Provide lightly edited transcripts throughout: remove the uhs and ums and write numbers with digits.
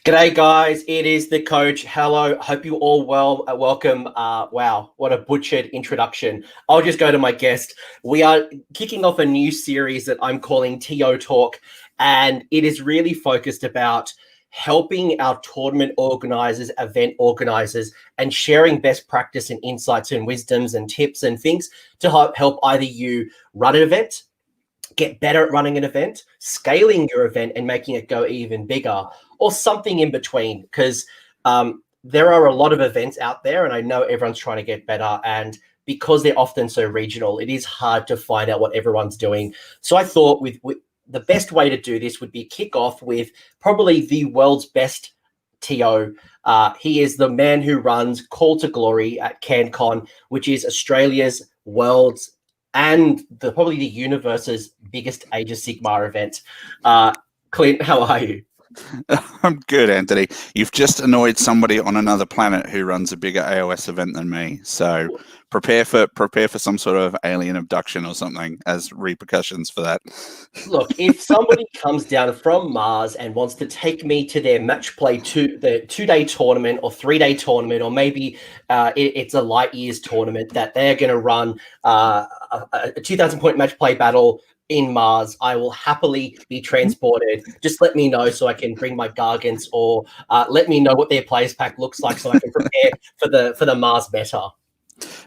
G'day, guys. It is the coach. Hello. Hope you all well. Welcome. Wow, what a butchered introduction. I'll just go to my guest. We are kicking off a new series that I'm calling TO Talk, and it is really focused about helping our tournament organizers, event organizers, and sharing best practice and insights and wisdoms and tips and things to help either you run an event, get better at running an event, scaling your event and making it go even bigger, or something in between, because there are a lot of events out there and I know everyone's trying to get better, and because they're often so regional, it is hard to find out what everyone's doing. So I thought with the best way to do this would be kick off with probably the world's best TO. He is the man who runs Call to Glory at CanCon, which is Australia's, world's, and probably the universe's biggest Age of Sigmar event. Clint, how are you? I'm good, Anthony. You've just annoyed somebody on another planet who runs a bigger AOS event than me. So prepare for some sort of alien abduction or something as repercussions for that. Look, if somebody comes down from Mars and wants to take me to their match play the 2-day tournament or 3-day tournament, or maybe it's a light years tournament that they're going to run a 2,000 point match play battle in Mars, I will happily be transported. Just let me know so I can bring my Gargants, or let me know what their players pack looks like so I can prepare for the Mars meta.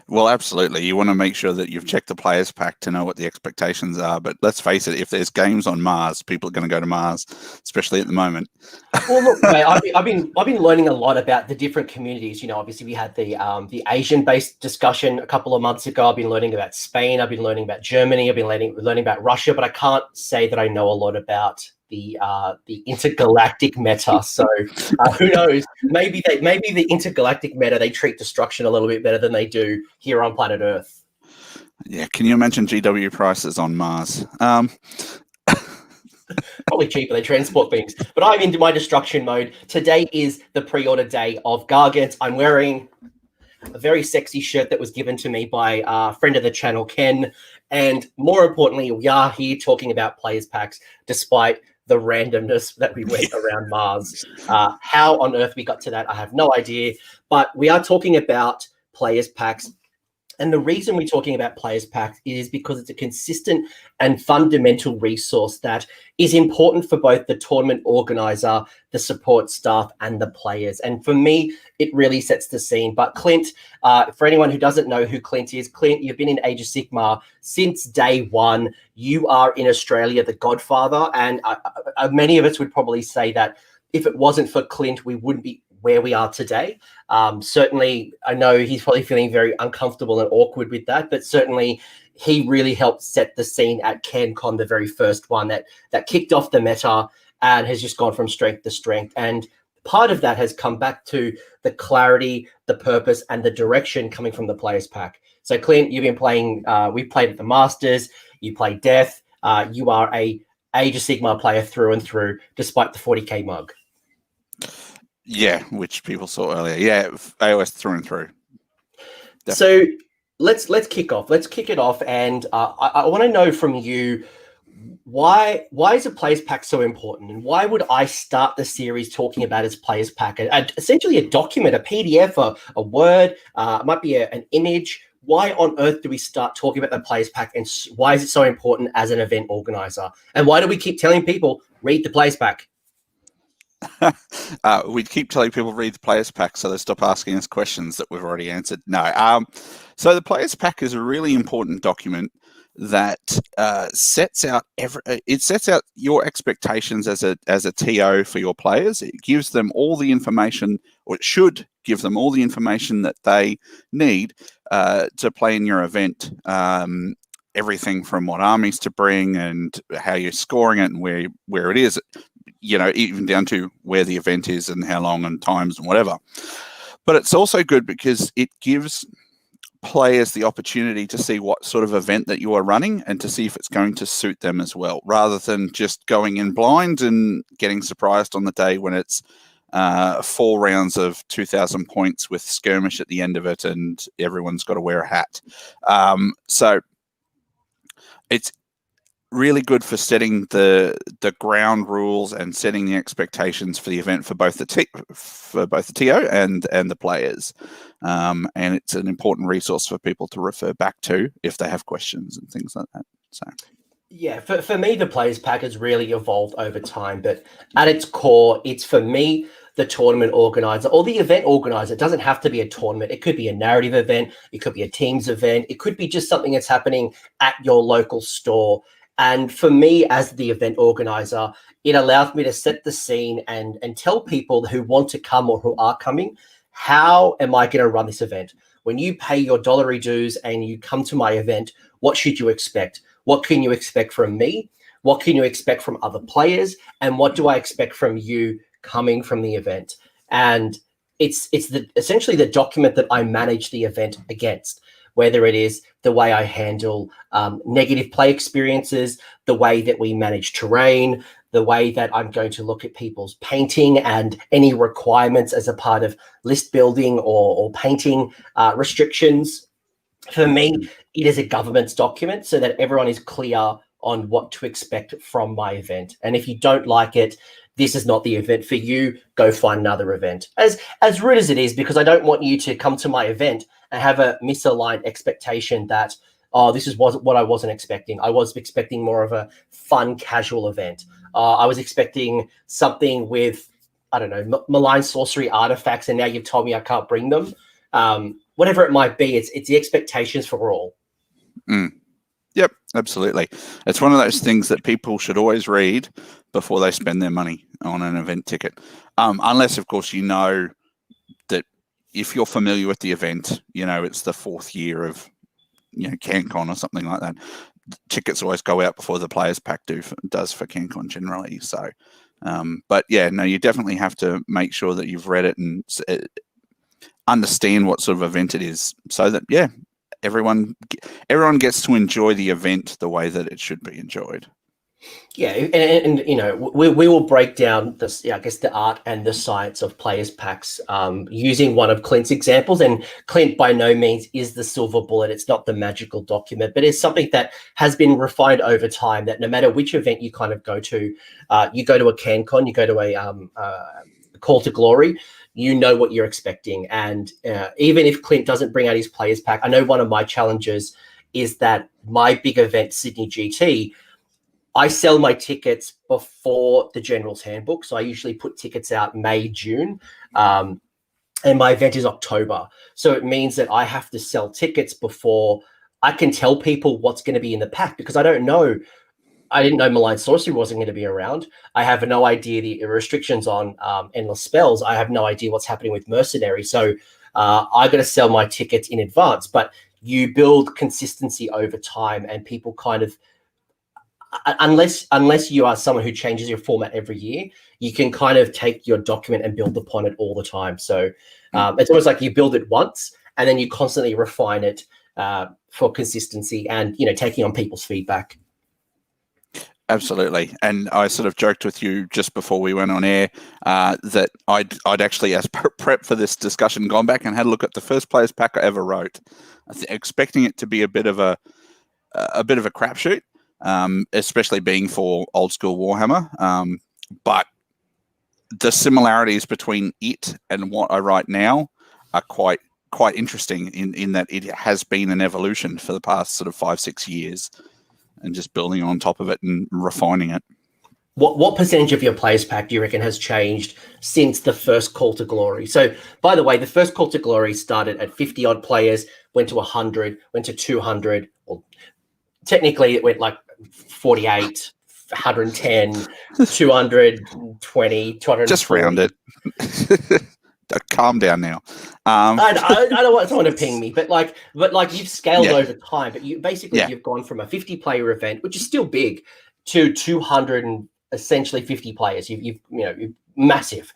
Well, absolutely. You want to make sure that you've checked the players pack to know what the expectations are. But let's face it, if there's games on Mars, people are going to go to Mars, especially at the moment. Well, look, mate, I've been learning a lot about the different communities. You know, obviously we had the Asian-based discussion a couple of months ago. I've been learning about Spain. I've been learning about Germany. I've been learning about Russia, but I can't say that I know a lot about the intergalactic meta. So who knows? Maybe the intergalactic meta, they treat destruction a little bit better than they do here on planet Earth. Yeah, can you imagine GW prices on Mars? Probably cheaper. They transport things. But I'm into my destruction mode. Today is the pre-order day of Gargant. I'm wearing a very sexy shirt that was given to me by a friend of the channel, Ken. And more importantly, we are here talking about players packs, despite the randomness that we went around Mars. How on earth we got to that, I have no idea. But we are talking about players packs. And the reason we're talking about players packs is because it's a consistent and fundamental resource that is important for both the tournament organizer, the support staff, and the players. And for me, it really sets the scene. But Clint, for anyone who doesn't know who Clint is, Clint, you've been in Age of Sigmar since day one. You are in Australia the godfather. And many of us would probably say that if it wasn't for Clint, we wouldn't be where we are today. Certainly, I know he's probably feeling very uncomfortable and awkward with that, but certainly he really helped set the scene at CanCon, the very first one that kicked off the meta and has just gone from strength to strength. And part of that has come back to the clarity, the purpose, and the direction coming from the players pack. So Clint, you've been playing, we played at the Masters, you played Death, you are a Age of Sigmar player through and through, despite the 40k mug. Yeah, which people saw earlier. Yeah, AOS through and through. Definitely. So let's kick off. Let's kick it off, and I want to know from you why is a players pack so important, and why would I start the series talking about its players pack? Essentially, a document, a PDF, a Word, it might be an image. Why on earth do we start talking about the players pack, and why is it so important as an event organizer? And why do we keep telling people read the players pack? We keep telling people read the players pack so they stop asking us questions that we've already answered. No. So the players pack is a really important document that sets out your expectations as a TO for your players. It gives them all the information, or it should give them all the information that they need to play in your event. Everything from what armies to bring and how you're scoring it and where it is. You know, even down to where the event is and how long and times and whatever. But it's also good because it gives players the opportunity to see what sort of event that you are running and to see if it's going to suit them as well, rather than just going in blind and getting surprised on the day when it's 4 rounds of 2,000 points with skirmish at the end of it and everyone's got to wear a hat. So it's really good for setting the ground rules and setting the expectations for the event for both the TO and the players. And it's an important resource for people to refer back to if they have questions and things like that. So. Yeah, for me, the Players Pack has really evolved over time, but at its core, it's for me, the tournament organizer or the event organizer. It doesn't have to be a tournament. It could be a narrative event. It could be a teams event. It could be just something that's happening at your local store. And for me, as the event organizer, it allows me to set the scene and tell people who want to come or who are coming, how am I going to run this event? When you pay your dollary dues and you come to my event, what should you expect? What can you expect from me? What can you expect from other players? And what do I expect from you coming from the event? And it's essentially the document that I manage the event against, whether it is the way I handle negative play experiences, the way that we manage terrain, the way that I'm going to look at people's painting and any requirements as a part of list building or painting restrictions. For me, it is a governance document so that everyone is clear on what to expect from my event. And if you don't like it, this is not the event for you. Go find another event. As rude as it is, because I don't want you to come to my event and have a misaligned expectation that, oh, this is what I wasn't expecting. I was expecting more of a fun, casual event. I was expecting something with, I don't know, malign sorcery artifacts, and now you've told me I can't bring them. Whatever it might be, it's the expectations for all. Yep, absolutely. It's one of those things that people should always read before they spend their money on an event ticket. Unless, of course, you know that if you're familiar with the event, you know, it's the fourth year of, you know, CanCon or something like that. Tickets always go out before the Players Pack does for CanCon generally. So, but yeah, no, you definitely have to make sure that you've read it and understand what sort of event it is, so that everyone gets to enjoy the event the way that it should be enjoyed. Yeah, and you know, we will break down this, I guess, the art and the science of Players Packs using one of Clint's examples. And Clint by no means is the silver bullet. It's not the magical document, but it's something that has been refined over time, that no matter which event you kind of go to a CanCon, you go to a Call to Glory, you know what you're expecting. And even if Clint doesn't bring out his Players Pack, I know one of my challenges is that my big event, Sydney GT, I sell my tickets before the General's Handbook. So I usually put tickets out May, June, and my event is October. So it means that I have to sell tickets before I can tell people what's going to be in the pack, because I don't know. I didn't know Malign Sorcery wasn't going to be around. I have no idea the restrictions on Endless Spells. I have no idea what's happening with Mercenary. So I got to sell my tickets in advance. But you build consistency over time, and people kind of, unless you are someone who changes your format every year, you can kind of take your document and build upon it all the time. So it's almost like you build it once and then you constantly refine it for consistency and, you know, taking on people's feedback. Absolutely. And I sort of joked with you just before we went on air that I'd actually, as prep for this discussion, gone back and had a look at the first Players Pack I ever wrote, expecting it to be a bit of a crapshoot, especially being for old school Warhammer. But the similarities between it and what I write now are quite interesting in that it has been an evolution for the past sort of 5-6 years, and just building on top of it and refining it. What percentage of your Players Pack do you reckon has changed since the first Call to Glory? So, by the way, the first Call to Glory started at 50 odd players, went to 100, went to 200. Well, technically, it went like 48, 110, 220, 240. Just round it. Calm down now. I don't want someone to ping me, but you've scaled over time. But you've gone from a 50-player event, which is still big, to 200 and essentially 50 players. You've massive.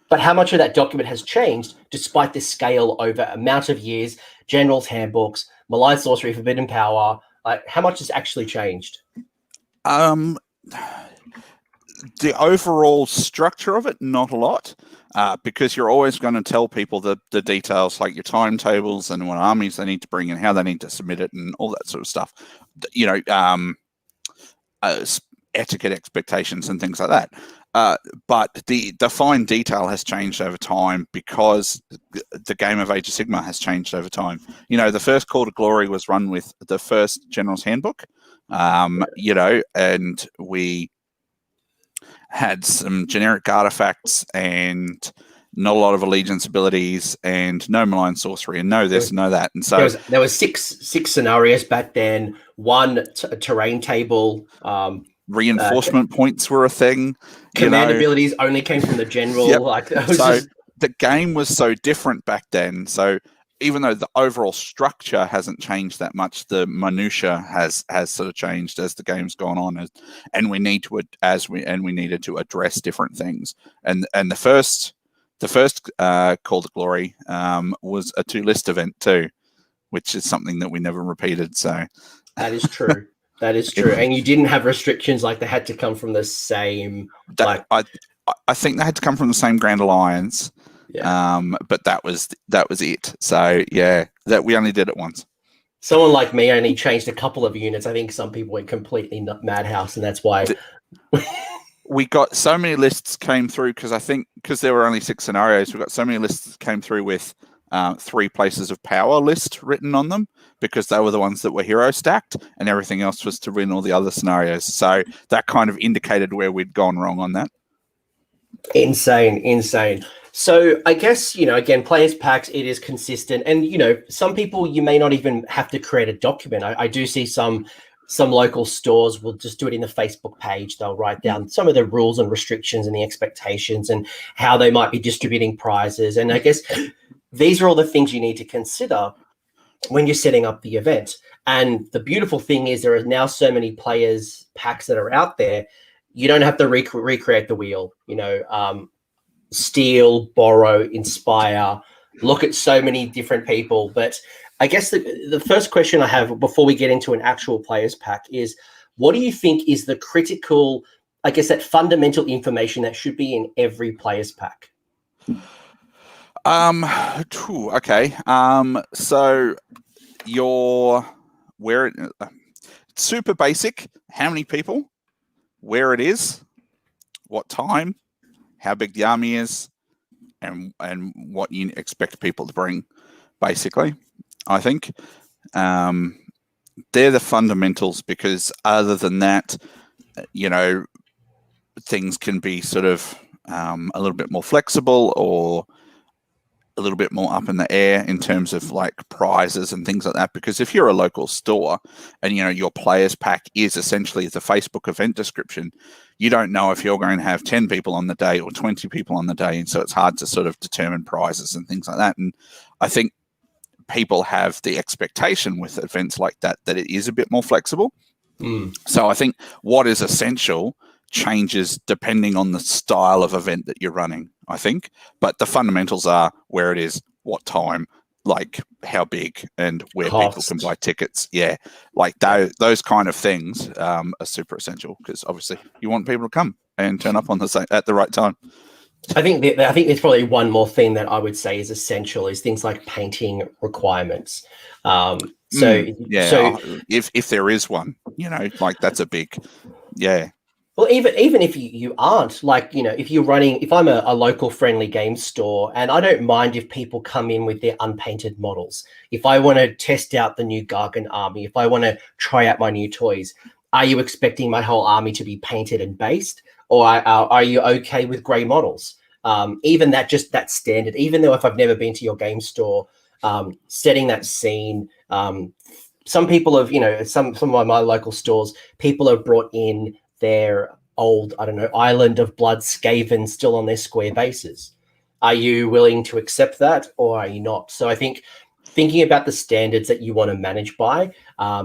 But how much of that document has changed despite this scale over amount of years? General's Handbooks, Malign Sorcery, Forbidden Power. Like, how much has actually changed? The overall structure of it, not a lot, because you're always going to tell people the details, like your timetables and what armies they need to bring and how they need to submit it and all that sort of stuff. You know, etiquette expectations and things like that. But the fine detail has changed over time because the game of Age of Sigmar has changed over time. The first Call to Glory was run with the first General's Handbook, and we had some generic artifacts and not a lot of allegiance abilities and no malign sorcery and no this, no that. And so there was six scenarios back then, one terrain table. Reinforcement points were a thing. Command abilities only came from the general. Yep. The game was so different back then. So even though the overall structure hasn't changed that much, the minutia has sort of changed as the game's gone on, and we needed to address different things. And the first Call to Glory was a 2-list event too, which is something that we never repeated. So that is true. That is true. And you didn't have restrictions like they had to come from the same. I think they had to come from the same Grand Alliance. Yeah. But that was it. So yeah, that we only did it once. Someone like me only changed a couple of units. I think some people went completely madhouse, and that's why we got so many lists came through because there were only 6 scenarios. We got so many lists that came through with 3 places of power list written on them because they were the ones that were hero stacked, and everything else was to win all the other scenarios. So that kind of indicated where we'd gone wrong on that. Insane. So I guess, again, players packs, it is consistent. And, some people, you may not even have to create a document. I do see some local stores will just do it in the Facebook page. They'll write down some of the rules and restrictions and the expectations and how they might be distributing prizes. And I guess these are all the things you need to consider when you're setting up the event. And the beautiful thing is there are now so many players packs that are out there. You don't have to recreate the wheel, steal, borrow, inspire, look at so many different people. But I guess the first question I have before we get into an actual players pack is, what do you think is the critical, I guess, that fundamental information that should be in every players pack? Okay. So super basic, how many people, where it is, what time, how big the army is, and what you expect people to bring, basically. I think they're the fundamentals, because other than that, things can be sort of a little bit more flexible or a little bit more up in the air in terms of like prizes and things like that. Because if you're a local store and your players pack is essentially the Facebook event description, you don't know if you're going to have 10 people on the day or 20 people on the day, and so it's hard to sort of determine prizes and things like that. And I think people have the expectation with events like that it is a bit more flexible. So I think what is essential changes depending on the style of event that you're running, I think. But the fundamentals are where it is, what time, like how big, and where people can buy tickets. Yeah, like those kind of things are super essential, because obviously you want people to come and turn up on at the right time. I think there's probably one more thing that I would say is essential is things like painting requirements. If there is one, like that's a big, yeah. Well, even if you aren't, like, if I'm a local friendly game store, and I don't mind if people come in with their unpainted models. If I want to test out the new Gargan army, if I want to try out my new toys, are you expecting my whole army to be painted and based? Or are you okay with grey models? Even that standard, even though if I've never been to your game store, setting that scene, some people have, some of my local stores, people have brought in their old, Island of Blood Skaven still on their square bases. Are you willing to accept that, or are you not? So I think thinking about the standards that you want to manage by,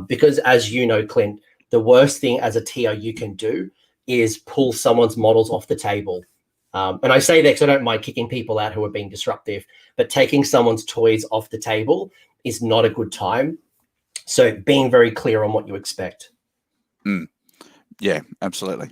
because as you know, Clint, the worst thing as a TO you can do is pull someone's models off the table. And I say that because I don't mind kicking people out who are being disruptive, but taking someone's toys off the table is not a good time. So being very clear on what you expect. Yeah, absolutely.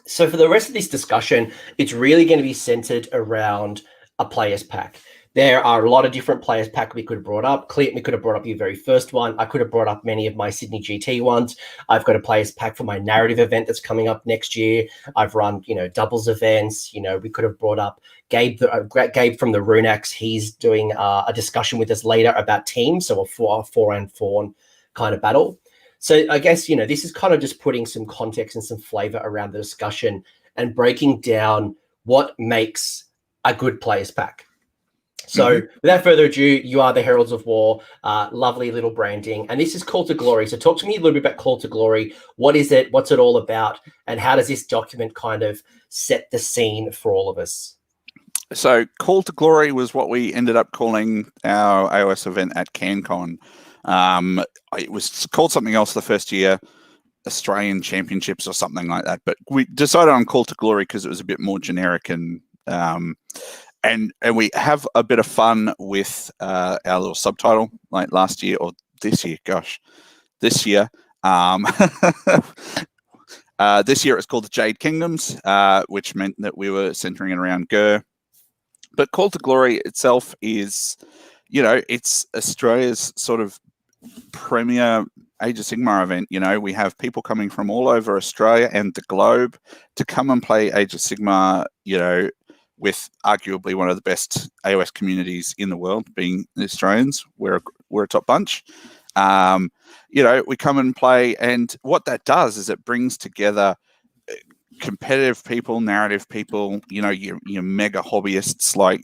So for the rest of this discussion, it's really going to be centered around a player's pack. There are a lot of different players pack we could have brought up. Clint, we could have brought up your very first one. I could have brought up many of my Sydney GT ones. I've got a players pack for my narrative event that's coming up next year. I've run, doubles events. We could have brought up Gabe from the Runax. He's doing a discussion with us later about teams, so a 4-on-4 kind of battle. So I guess, this is kind of just putting some context and some flavor around the discussion and breaking down what makes a good players pack. So without further ado, you are the Heralds of War, lovely little branding. And this is Call to Glory. So talk to me a little bit about Call to Glory. What is it? What's it all about? And how does this document kind of set the scene for all of us? So Call to Glory was what we ended up calling our AOS event at CanCon. It was called something else the first year, Australian Championships or something like that. But we decided on Call to Glory because it was a bit more generic and we have a bit of fun with our little subtitle, like last year or this year. This year. This year it's called the Jade Kingdoms, which meant that we were centering it around Gur. But Call to Glory itself is, it's Australia's sort of premier Age of Sigmar event. We have people coming from all over Australia and the globe to come and play Age of Sigmar, with arguably one of the best AOS communities in the world, being the Australians. We're a top bunch. We come and play, and what that does is it brings together competitive people, narrative people, your mega hobbyists like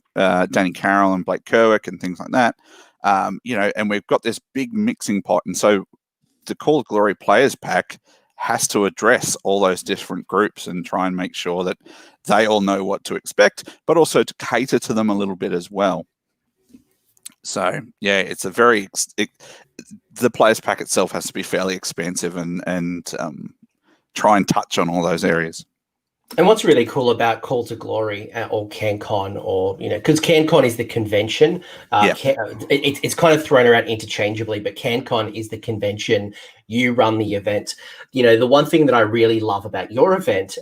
Danny Carroll and Blake Kerwick and things like that. And we've got this big mixing pot. And so the Call of Glory Players Pack has to address all those different groups and try and make sure that they all know what to expect, but also to cater to them a little bit as well. So, yeah, it's the Players Pack itself has to be fairly expansive and try and touch on all those areas. And what's really cool about Call to Glory or CanCon, or because CanCon is the convention, it's kind of thrown around interchangeably, but CanCon is the convention. You run the event. The one thing that I really love about your event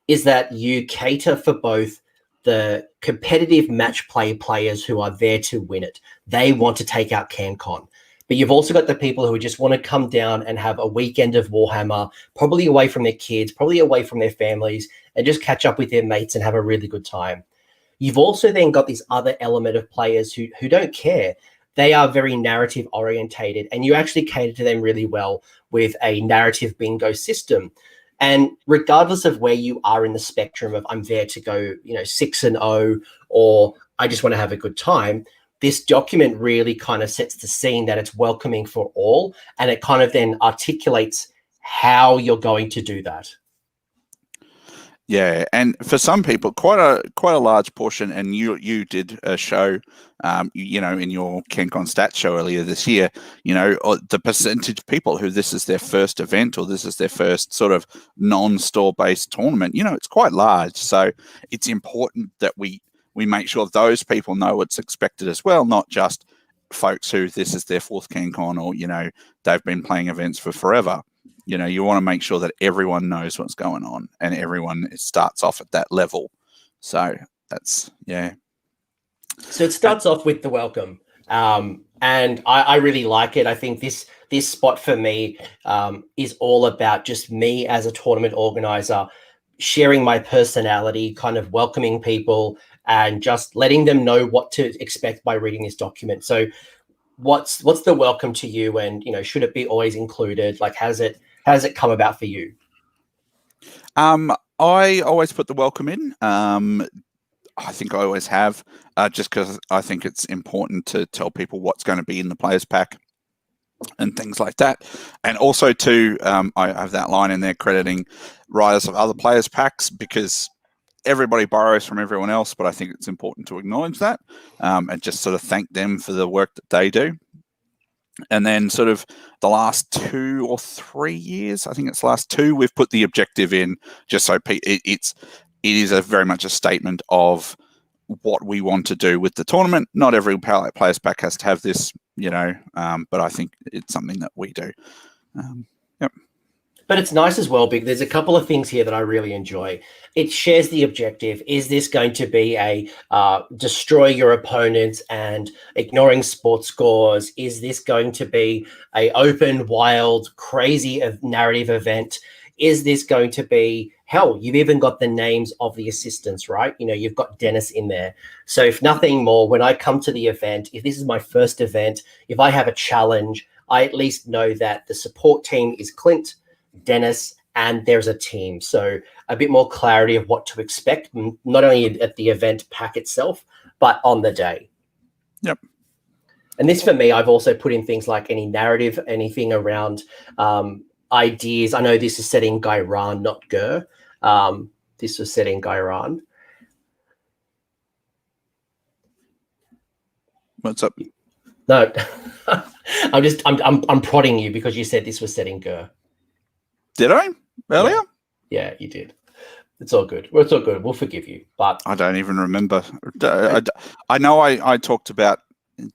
is that you cater for both the competitive match play players who are there to win it. They want to take out CanCon. But you've also got the people who just want to come down and have a weekend of Warhammer, probably away from their kids, probably away from their families, and just catch up with their mates and have a really good time. You've also then got this other element of players who don't care. They are very narrative orientated, and you actually cater to them really well with a narrative bingo system. And regardless of where you are in the spectrum of I'm there to go, 6-0, or I just want to have a good time, this document really kind of sets the scene that it's welcoming for all, and it kind of then articulates how you're going to do that. Yeah, and for some people, quite a large portion. And you did a show, in your CanCon stats show earlier this year. The percentage of people who this is their first event or this is their first sort of non-store based tournament. It's quite large, so it's important that we make sure those people know what's expected as well, not just folks who this is their fourth CanCon or, they've been playing events for forever. You want to make sure that everyone knows what's going on and everyone starts off at that level. So that's, yeah. So it starts off with the welcome. And I really like it. I think this spot for me is all about just me as a tournament organizer, sharing my personality, kind of welcoming people and just letting them know what to expect by reading this document. So what's the welcome to you, and should it be always included? Like, how does it come about for you? I always put the welcome in. I think I always have, just because I think it's important to tell people what's going to be in the players pack and things like that. And also too, I have that line in there crediting writers of other players packs, because everybody borrows from everyone else, but I think it's important to acknowledge that and just sort of thank them for the work that they do. And then sort of the last 2 or 3 years, I think it's last 2, we've put the objective in just so it is very much a statement of what we want to do with the tournament. Not every players pack has to have this, but I think it's something that we do. Yep. But it's nice as well because there's a couple of things here that I really enjoy. It shares the objective. Is this going to be a destroy your opponents and ignoring sports scores? Is this going to be a open, wild, crazy narrative event? Is this going to be, hell, you've even got the names of the assistants, right? You know, you've got Dennis in there. So if nothing more, when I come to the event, if this is my first event, if I have a challenge, I at least know that the support team is Clint, Dennis, and there's a team. So a bit more clarity of what to expect, not only at the event pack itself, but on the day. Yep. And this, for me, I've also put in things like any narrative, anything around ideas. I know this is set in Gairan, not Gur. This was set in Gairan. What's up? No, I'm prodding you because you said this was set in Gur. Did I earlier? Yeah, you did. It's all good. Well, it's all good. We'll forgive you. But I don't even remember. I know I talked about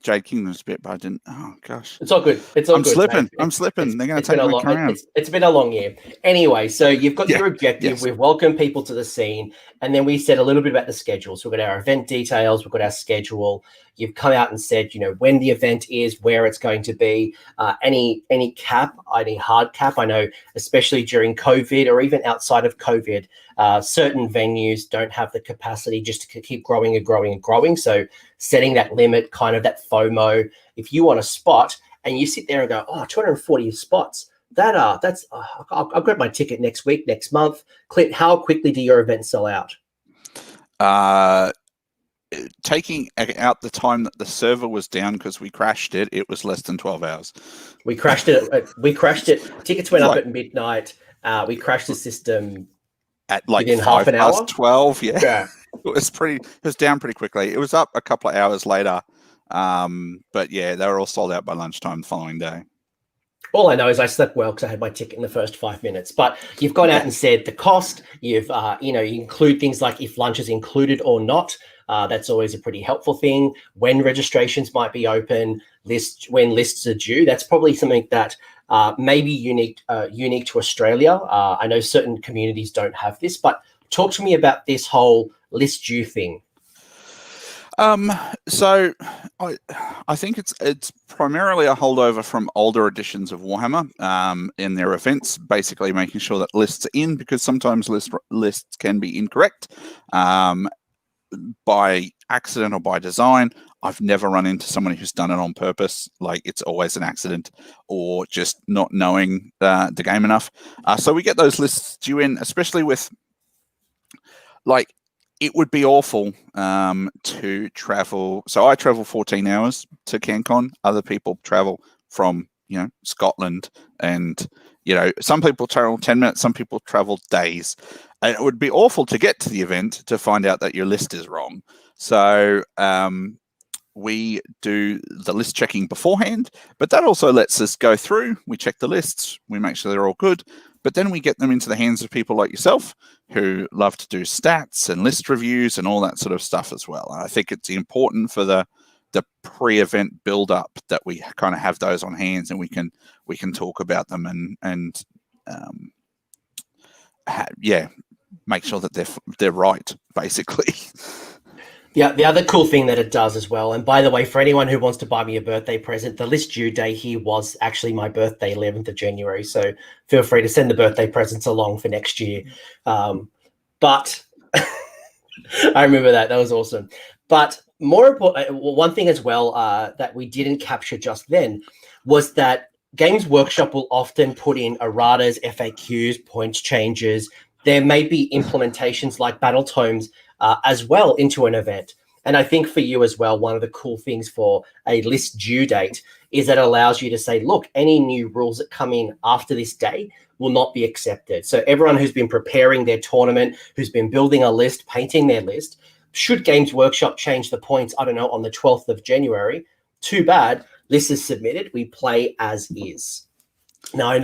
Jade Kingdoms a bit, but I didn't. Oh gosh, it's all good. It's all I'm good. slipping. Mate. I'm slipping. They're going to take my crown. It's been a long year. Anyway, so you've got your objective. Yes. We've welcomed people to the scene, and then we said a little bit about the schedule. So we've got our event details. We've got our schedule. You've come out and said, you know, when the event is, where it's going to be, any cap, any hard cap. I know, especially during COVID or even outside of COVID, certain venues don't have the capacity just to keep growing and growing and growing. So setting that limit, kind of that FOMO. If you want a spot and you sit there and go, 240 spots, I'll grab my ticket next week, next month. Clint, how quickly do your events sell out? Taking out the time that the server was down because we crashed it, it was less than 12 hours. We crashed it. Tickets went up at midnight. We crashed the system at like within half an hour. 12. Yeah. It was down pretty quickly. It was up a couple of hours later. But yeah, they were all sold out by lunchtime the following day. All I know is I slept well because I had my ticket in the first 5 minutes. But you've gone out and said the cost. You've, you include things like if lunch is included or not. That's always a pretty helpful thing. When registrations might be open, when lists are due. That's probably something that may be unique to Australia. I know certain communities don't have this, but talk to me about this whole list due thing. So I think it's primarily a holdover from older editions of Warhammer in their events, basically making sure that lists are in, because sometimes lists can be incorrect by accident or by design. I've never run into someone who's done it on purpose. Like, it's always an accident or just not knowing the game enough. So we get those lists due in, especially with, like, it would be awful to travel. So I travel 14 hours to CanCon. Other people travel from, Scotland, and, some people travel 10 minutes, some people travel days. And it would be awful to get to the event to find out that your list is wrong. So we do the list checking beforehand, but that also lets us go through. We check the lists, we make sure they're all good, but then we get them into the hands of people like yourself who love to do stats and list reviews and all that sort of stuff as well. And I think it's important for the pre-event build-up that we kind of have those on hands, and we can talk about them and make sure that they're right, basically. Yeah, the other cool thing that it does as well, and by the way, for anyone who wants to buy me a birthday present, the list due day here was actually my birthday, 11th of January. So feel free to send the birthday presents along for next year. But I remember that was awesome. But more important, one thing as well that we didn't capture just then was that Games Workshop will often put in erratas, FAQs, points changes. There may be implementations like battle tomes as well into an event. And I think for you as well, one of the cool things for a list due date is that it allows you to say, look, any new rules that come in after this day will not be accepted. So everyone who's been preparing their tournament, who's been building a list, painting their list, should Games Workshop change the points, I don't know, on the 12th of January, too bad, list is submitted, we play as is. Now, I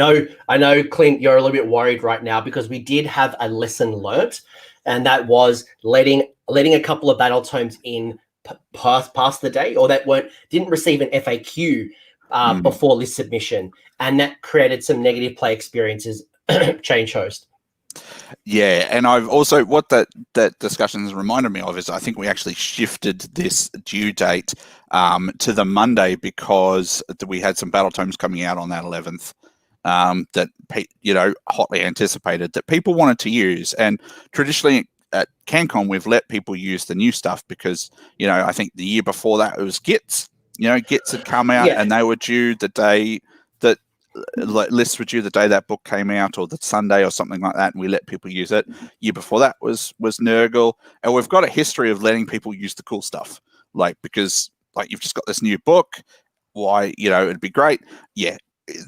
know, Clint, you're a little bit worried right now because we did have a lesson learnt, and that was letting a couple of battle tomes in past the day, or that didn't receive an FAQ before list submission, and that created some negative play experiences change host. Yeah, and I've also, what that discussion has reminded me of is I think we actually shifted this due date to the Monday because we had some battle tomes coming out on that 11th that hotly anticipated that people wanted to use. And traditionally at CanCon we've let people use the new stuff because I think the year before that it was Gits. Gits had come out and they were due the day that lists were due the day that book came out, or the Sunday or something like that, and we let people use it. Year before that was Nurgle, and we've got a history of letting people use the cool stuff, because you've just got this new book. Why, it'd be great. Yeah,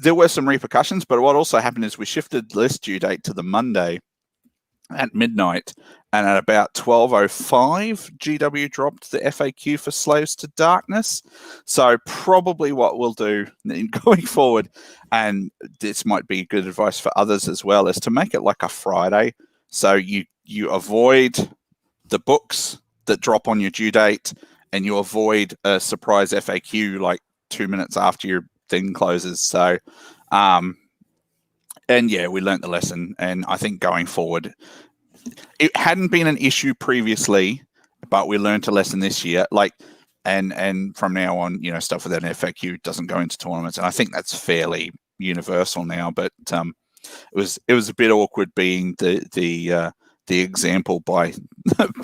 there were some repercussions, but what also happened is we shifted the list due date to the Monday at midnight, and at about 12:05, GW dropped the FAQ for Slaves to Darkness. So probably what we'll do going forward, and this might be good advice for others as well, is to make it like a Friday. So you avoid the books that drop on your due date, and you avoid a surprise FAQ like 2 minutes after your thing closes. So, and yeah, we learnt the lesson, and I think going forward, it hadn't been an issue previously, but we learned a lesson this year. And from now on, stuff with an FAQ doesn't go into tournaments, and I think that's fairly universal now. But it was a bit awkward being the example by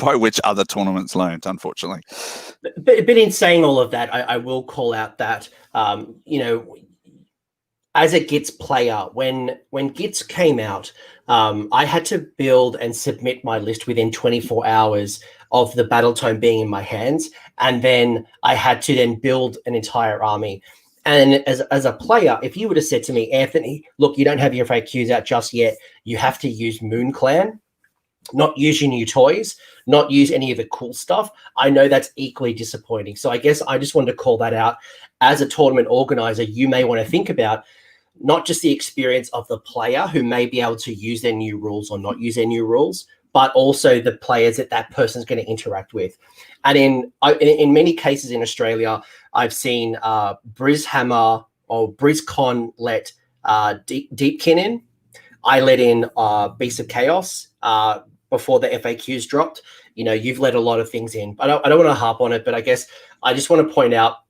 which other tournaments learned, unfortunately. But in saying all of that, I will call out that as a Gits player, when Gits came out, I had to build and submit my list within 24 hours of the battle tome being in my hands, and then I had to then build an entire army. And as a player, if you would have said to me, Anthony, look, you don't have your FAQs out just yet, you have to use Moon Clan, not use your new toys, not use any of the cool stuff, I know that's equally disappointing. So I guess I just wanted to call that out. As a tournament organizer, you may want to think about not just the experience of the player who may be able to use their new rules or not use their new rules, but also the players that person's going to interact with. And in many cases in Australia, I've seen Brizhammer or BrizCon let Deepkin in. I let in Beast of Chaos before the FAQs dropped. You've let a lot of things in. I don't want to harp on it, but I guess I just want to point out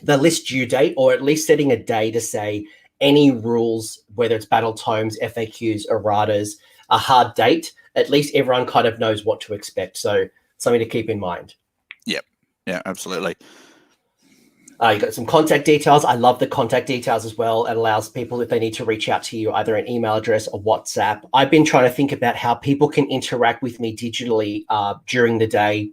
the list due date, or at least setting a day to say any rules, whether it's battle tomes, FAQs, erratas, a hard date, at least everyone kind of knows what to expect. So something to keep in mind. Yep. Yeah, absolutely. You got some contact details. I love the contact details as well. It allows people, if they need to reach out to you, either an email address or WhatsApp. I've been trying to think about how people can interact with me digitally during the day.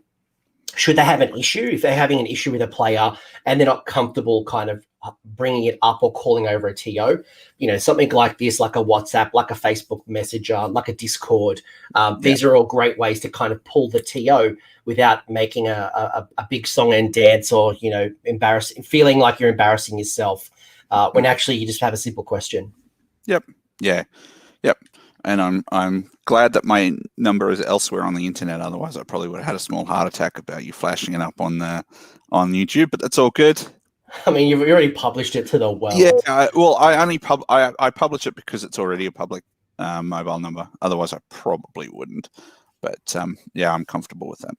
Should they have an issue, if they're having an issue with a player and they're not comfortable kind of bringing it up or calling over a TO, something like this, like a WhatsApp, like a Facebook Messenger, like a Discord. These are all great ways to kind of pull the TO without making a big song and dance, or, embarrassing, feeling like you're embarrassing yourself when actually you just have a simple question. Yep. Yeah. Yep. And I'm glad that my number is elsewhere on the internet. Otherwise, I probably would have had a small heart attack about you flashing it up on YouTube. But that's all good. I mean, you've already published it to the world. Yeah. I publish it because it's already a public mobile number. Otherwise, I probably wouldn't. But yeah, I'm comfortable with that.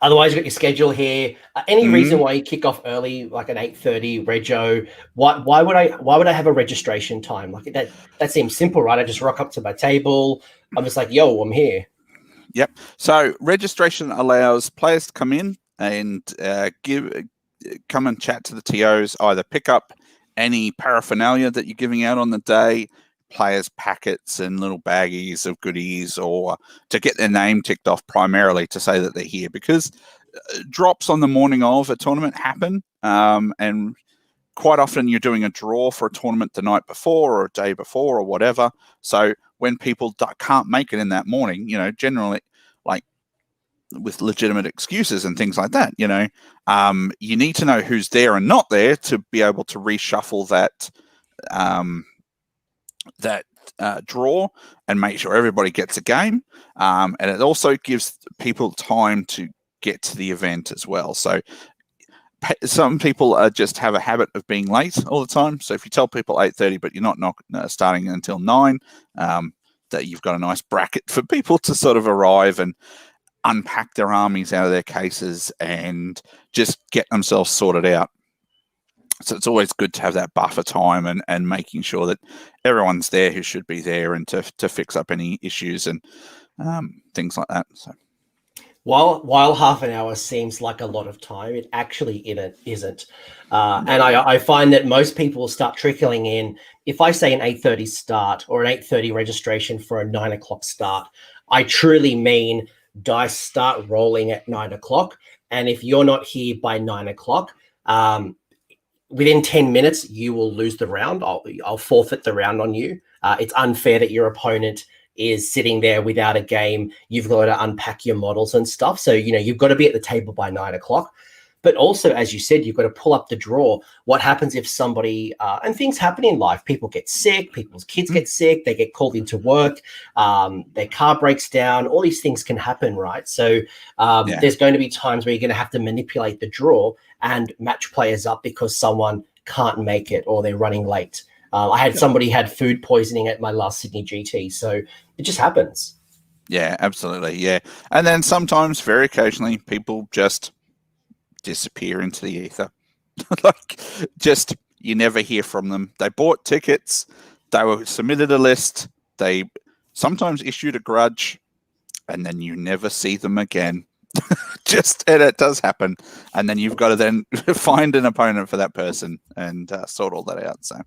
Otherwise, you've got your schedule here. Any reason why you kick off early, like an 8:30 rego? Why would I have a registration time? Like that seems simple, right? I just rock up to my table. I'm just like, yo, I'm here. Yep. So registration allows players to come in and come and chat to the TOs, either pick up any paraphernalia that you're giving out on the day, players' packets and little baggies of goodies, or to get their name ticked off primarily to say that they're here, because drops on the morning of a tournament happen, and quite often you're doing a draw for a tournament the night before or a day before or whatever. So when people can't make it in that morning, generally, like with legitimate excuses and things like that, you need to know who's there and not there to be able to reshuffle that draw and make sure everybody gets a game, and it also gives people time to get to the event as well. So some people just have a habit of being late all the time. So if you tell people 8:30, but you're not starting until 9, that you've got a nice bracket for people to sort of arrive and unpack their armies out of their cases and just get themselves sorted out. So it's always good to have that buffer time and making sure that everyone's there who should be there, and to fix up any issues and things like that. So while half an hour seems like a lot of time, it actually isn't. And I find that most people start trickling in. If I say an 8:30 start or an 8:30 registration for a 9 o'clock start, I truly mean dice start rolling at 9 o'clock. And if you're not here by 9 o'clock, within 10 minutes, you will lose the round. I'll forfeit the round on you. It's unfair that your opponent is sitting there without a game. You've got to unpack your models and stuff. So, you've got to be at the table by 9 o'clock. But also, as you said, you've got to pull up the draw. What happens if somebody, and things happen in life, people get sick, people's kids get sick, they get called into work, their car breaks down, all these things can happen, right? So there's going to be times where you're going to have to manipulate the draw and match players up because someone can't make it or they're running late. I had somebody had food poisoning at my last Sydney GT, so it just happens. Yeah, absolutely, yeah. And then sometimes, very occasionally, people just disappear into the ether. Like, just, you never hear from them. They bought tickets, they were submitted a list, they sometimes issued a grudge, and then you never see them again. And it does happen. And then you've got to then find an opponent for that person and sort all that out. So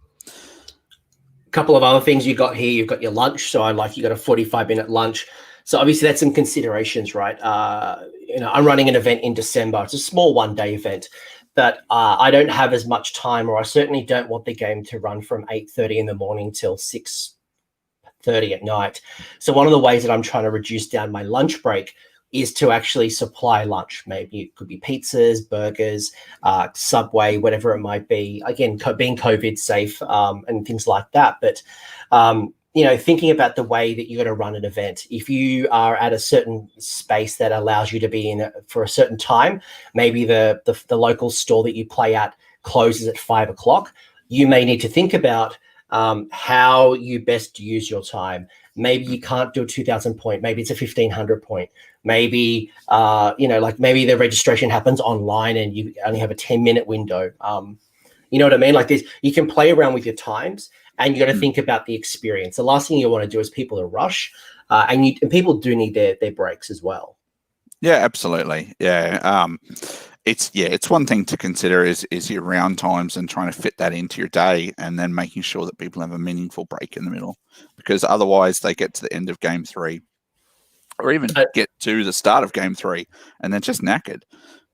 couple of other things you got here. You've got your lunch. So you got a 45-minute lunch. So obviously that's some considerations, right? I'm running an event in December. It's a small 1-day event, but I don't have as much time, or I certainly don't want the game to run from 8:30 in the morning till 6:30 at night. So one of the ways that I'm trying to reduce down my lunch break is to actually supply lunch. Maybe it could be pizzas, burgers, Subway, whatever it might be. Again, being COVID safe and things like that. But, thinking about the way that you're going to run an event, if you are at a certain space that allows you to be in for a certain time, maybe the local store that you play at closes at 5 o'clock, you may need to think about how you best use your time. Maybe you can't do a 2,000 point. Maybe it's a 1,500 point. Maybe, maybe the registration happens online and you only have a 10-minute window. You know what I mean? Like this, you can play around with your times, and you got to think about the experience. The last thing you want to do is people to rush, and people do need their breaks as well. Yeah, absolutely. Yeah. It's one thing to consider is your round times and trying to fit that into your day, and then making sure that people have a meaningful break in the middle, because otherwise they get to the end of game 3 or even get to the start of game 3 and they're just knackered,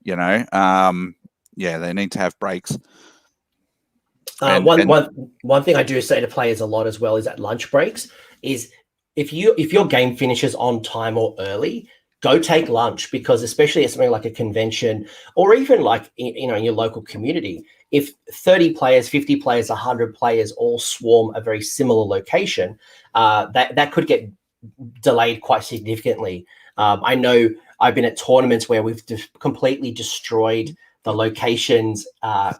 they need to have breaks. One thing I do say to players a lot as well is at lunch breaks is if your game finishes on time or early, go take lunch, because especially at something like a convention, or even in your local community, if 30 players, 50 players, 100 players all swarm a very similar location, that could get delayed quite significantly. I know I've been at tournaments where we've completely destroyed the location's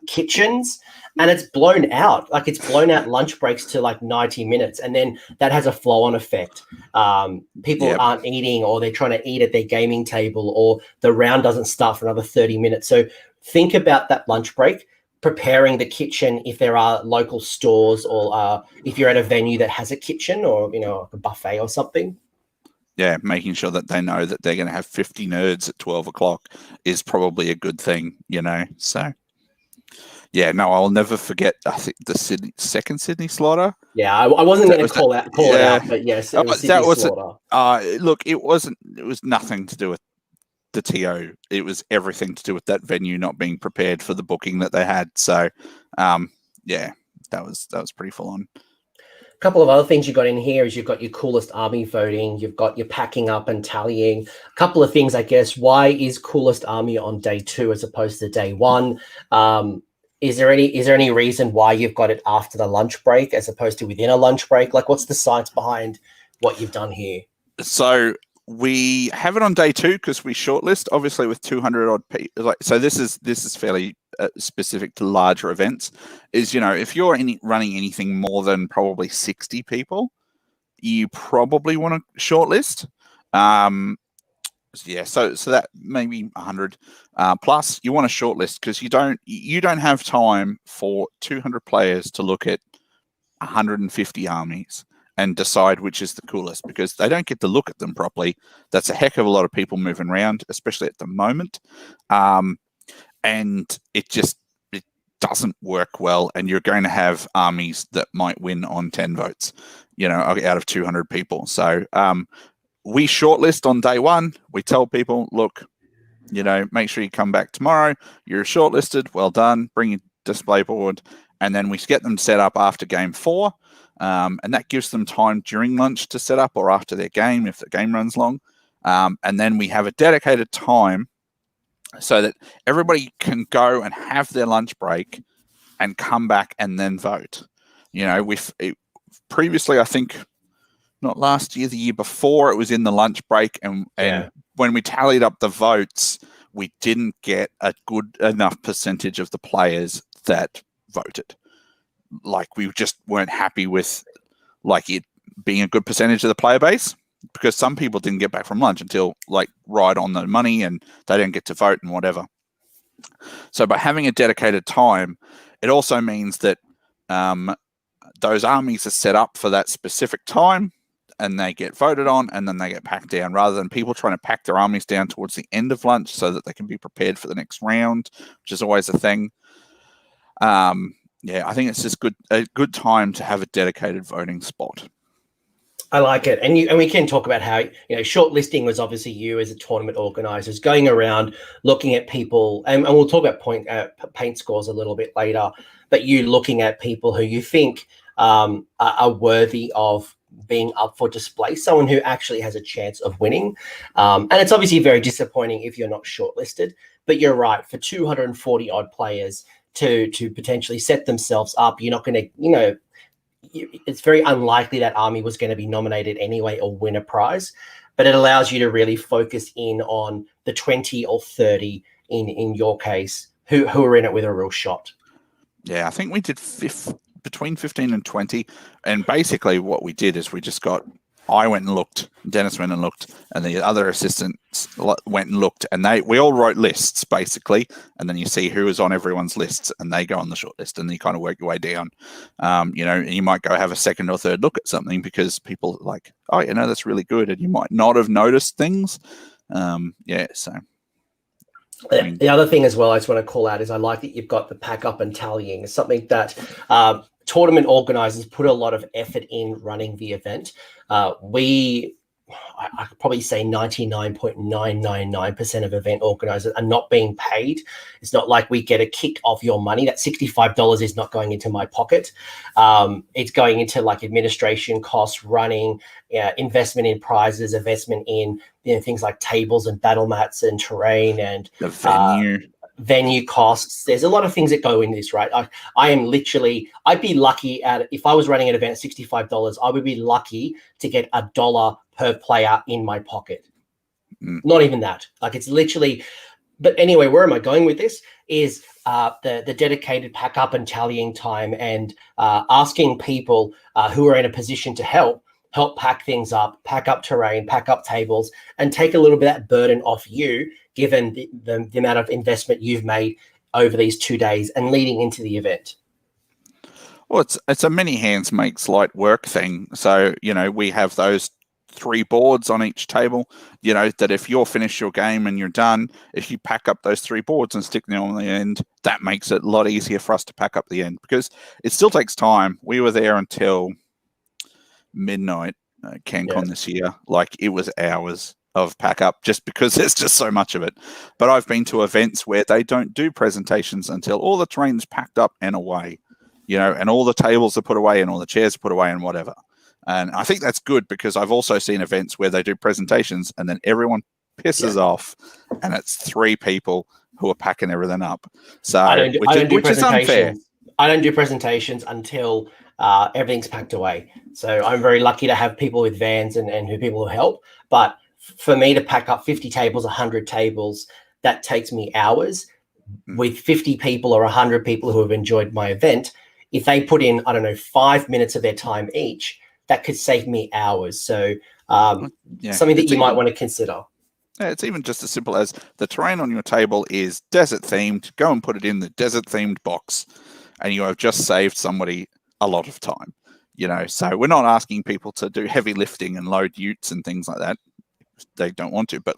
kitchens, and it's blown out. It's blown out lunch breaks to 90 minutes. And then that has a flow-on effect. People aren't eating, or they're trying to eat at their gaming table, or the round doesn't start for another 30 minutes. So think about that lunch break, preparing the kitchen if there are local stores, or if you're at a venue that has a kitchen, or, a buffet or something. Yeah, making sure that they know that they're going to have 50 nerds at 12 o'clock is probably a good thing, So, yeah, no, I'll never forget, I think, the second Sydney slaughter. Yeah, I wasn't going to call it out, but yes, it was Sydney slaughter. Look, it was nothing to do with the TO. It was everything to do with that venue not being prepared for the booking that they had. So, that was pretty full on. Couple of other things you got in here is you've got your coolest army voting, you've got your packing up and tallying. A couple of things, I guess. Why is coolest army on day 2 as opposed to day 1? Is there any reason why you've got it after the lunch break as opposed to within a lunch break? What's the science behind what you've done here? So we have it on day 2 because we shortlist, obviously, with 200 odd people. So this is fairly specific to larger events, is, if you're running anything more than probably 60 people, you probably want to shortlist. So that maybe 100 plus, you want to shortlist, because you don't have time for 200 players to look at 150 armies and decide which is the coolest, because they don't get to look at them properly. That's a heck of a lot of people moving around, especially at the moment. And it doesn't work well, and you're going to have armies that might win on 10 votes, out of 200 people. So we shortlist on day one. We tell people, look, make sure you come back tomorrow. You're shortlisted. Well done. Bring your display board. And then we get them set up after game 4. And that gives them time during lunch to set up, or after their game if the game runs long. And then we have a dedicated time so that everybody can go and have their lunch break and come back and then vote. Previously, I think, not last year, the year before, it was in the lunch break, and when we tallied up the votes, we didn't get a good enough percentage of the players that voted. Like, we just weren't happy with it being a good percentage of the player base, because some people didn't get back from lunch until right on the money, and they didn't get to vote and whatever. So by having a dedicated time, it also means that those armies are set up for that specific time, and they get voted on, and then they get packed down, rather than people trying to pack their armies down towards the end of lunch so that they can be prepared for the next round, which is always a thing. I think it's just a good time to have a dedicated voting spot. I like it. And we can talk about how, shortlisting was obviously you as a tournament organisers going around looking at people, and we'll talk about paint scores a little bit later, but you looking at people who you think are worthy of being up for display, someone who actually has a chance of winning. And it's obviously very disappointing if you're not shortlisted, but you're right, for 240 odd players to potentially set themselves up, you're not going to, it's very unlikely that army was going to be nominated anyway or win a prize, but it allows you to really focus in on the 20 or 30 in your case who are in it with a real shot. Yeah, I think we did between 15 and 20, and basically what we did is I went and looked, Dennis went and looked, and the other assistants went and looked, and we all wrote lists basically, and then you see who is on everyone's lists, and they go on the short list, and you kind of work your way down. And you might go have a second or third look at something because people are like, oh, that's really good, and you might not have noticed things. So. The other thing as well I just want to call out is I like that you've got the pack up and tallying. It's something that tournament organisers put a lot of effort in running the event. I could probably say 99.999% of event organisers are not being paid. It's not like we get a kick of your money. That $65 is not going into my pocket. It's going into administration costs, running, investment in prizes, investment in things like tables and battle mats and terrain and the venue costs. There's a lot of things that go in this, right? I'd be lucky if I was running an event at $65, I would be lucky to get $1 per player in my pocket. Not even that. It's literally, but anyway, where am I going with this is the dedicated pack up and tallying time, and asking people who are in a position to help pack things up, pack up terrain, pack up tables, and take a little bit of that burden off you, given the amount of investment you've made over these 2 days and leading into the event. Well, it's a many hands makes light work thing. So, we have those 3 boards on each table, that if you're finished your game and you're done, if you pack up those 3 boards and stick them on the end, that makes it a lot easier for us to pack up the end, because it still takes time. We were there until midnight, CanCon this year. It was hours of pack up, just because there's just so much of it. But I've been to events where they don't do presentations until all the terrain's packed up and away, and all the tables are put away and all the chairs are put away and whatever. And I think that's good, because I've also seen events where they do presentations and then everyone pisses off, and it's 3 people who are packing everything up. So which is unfair. I don't do presentations until everything's packed away. So I'm very lucky to have people with vans and people who help. But for me to pack up 50 tables, 100 tables, that takes me hours. with 50 people or 100 people who have enjoyed my event, if they put in, I don't know, 5 minutes of their time each, that could save me hours. So something that you might want to consider. Yeah, it's even just as simple as the terrain on your table is desert themed. Go and put it in the desert themed box, and you have just saved somebody a lot of time. So we're not asking people to do heavy lifting and load utes and things like that. They don't want to, but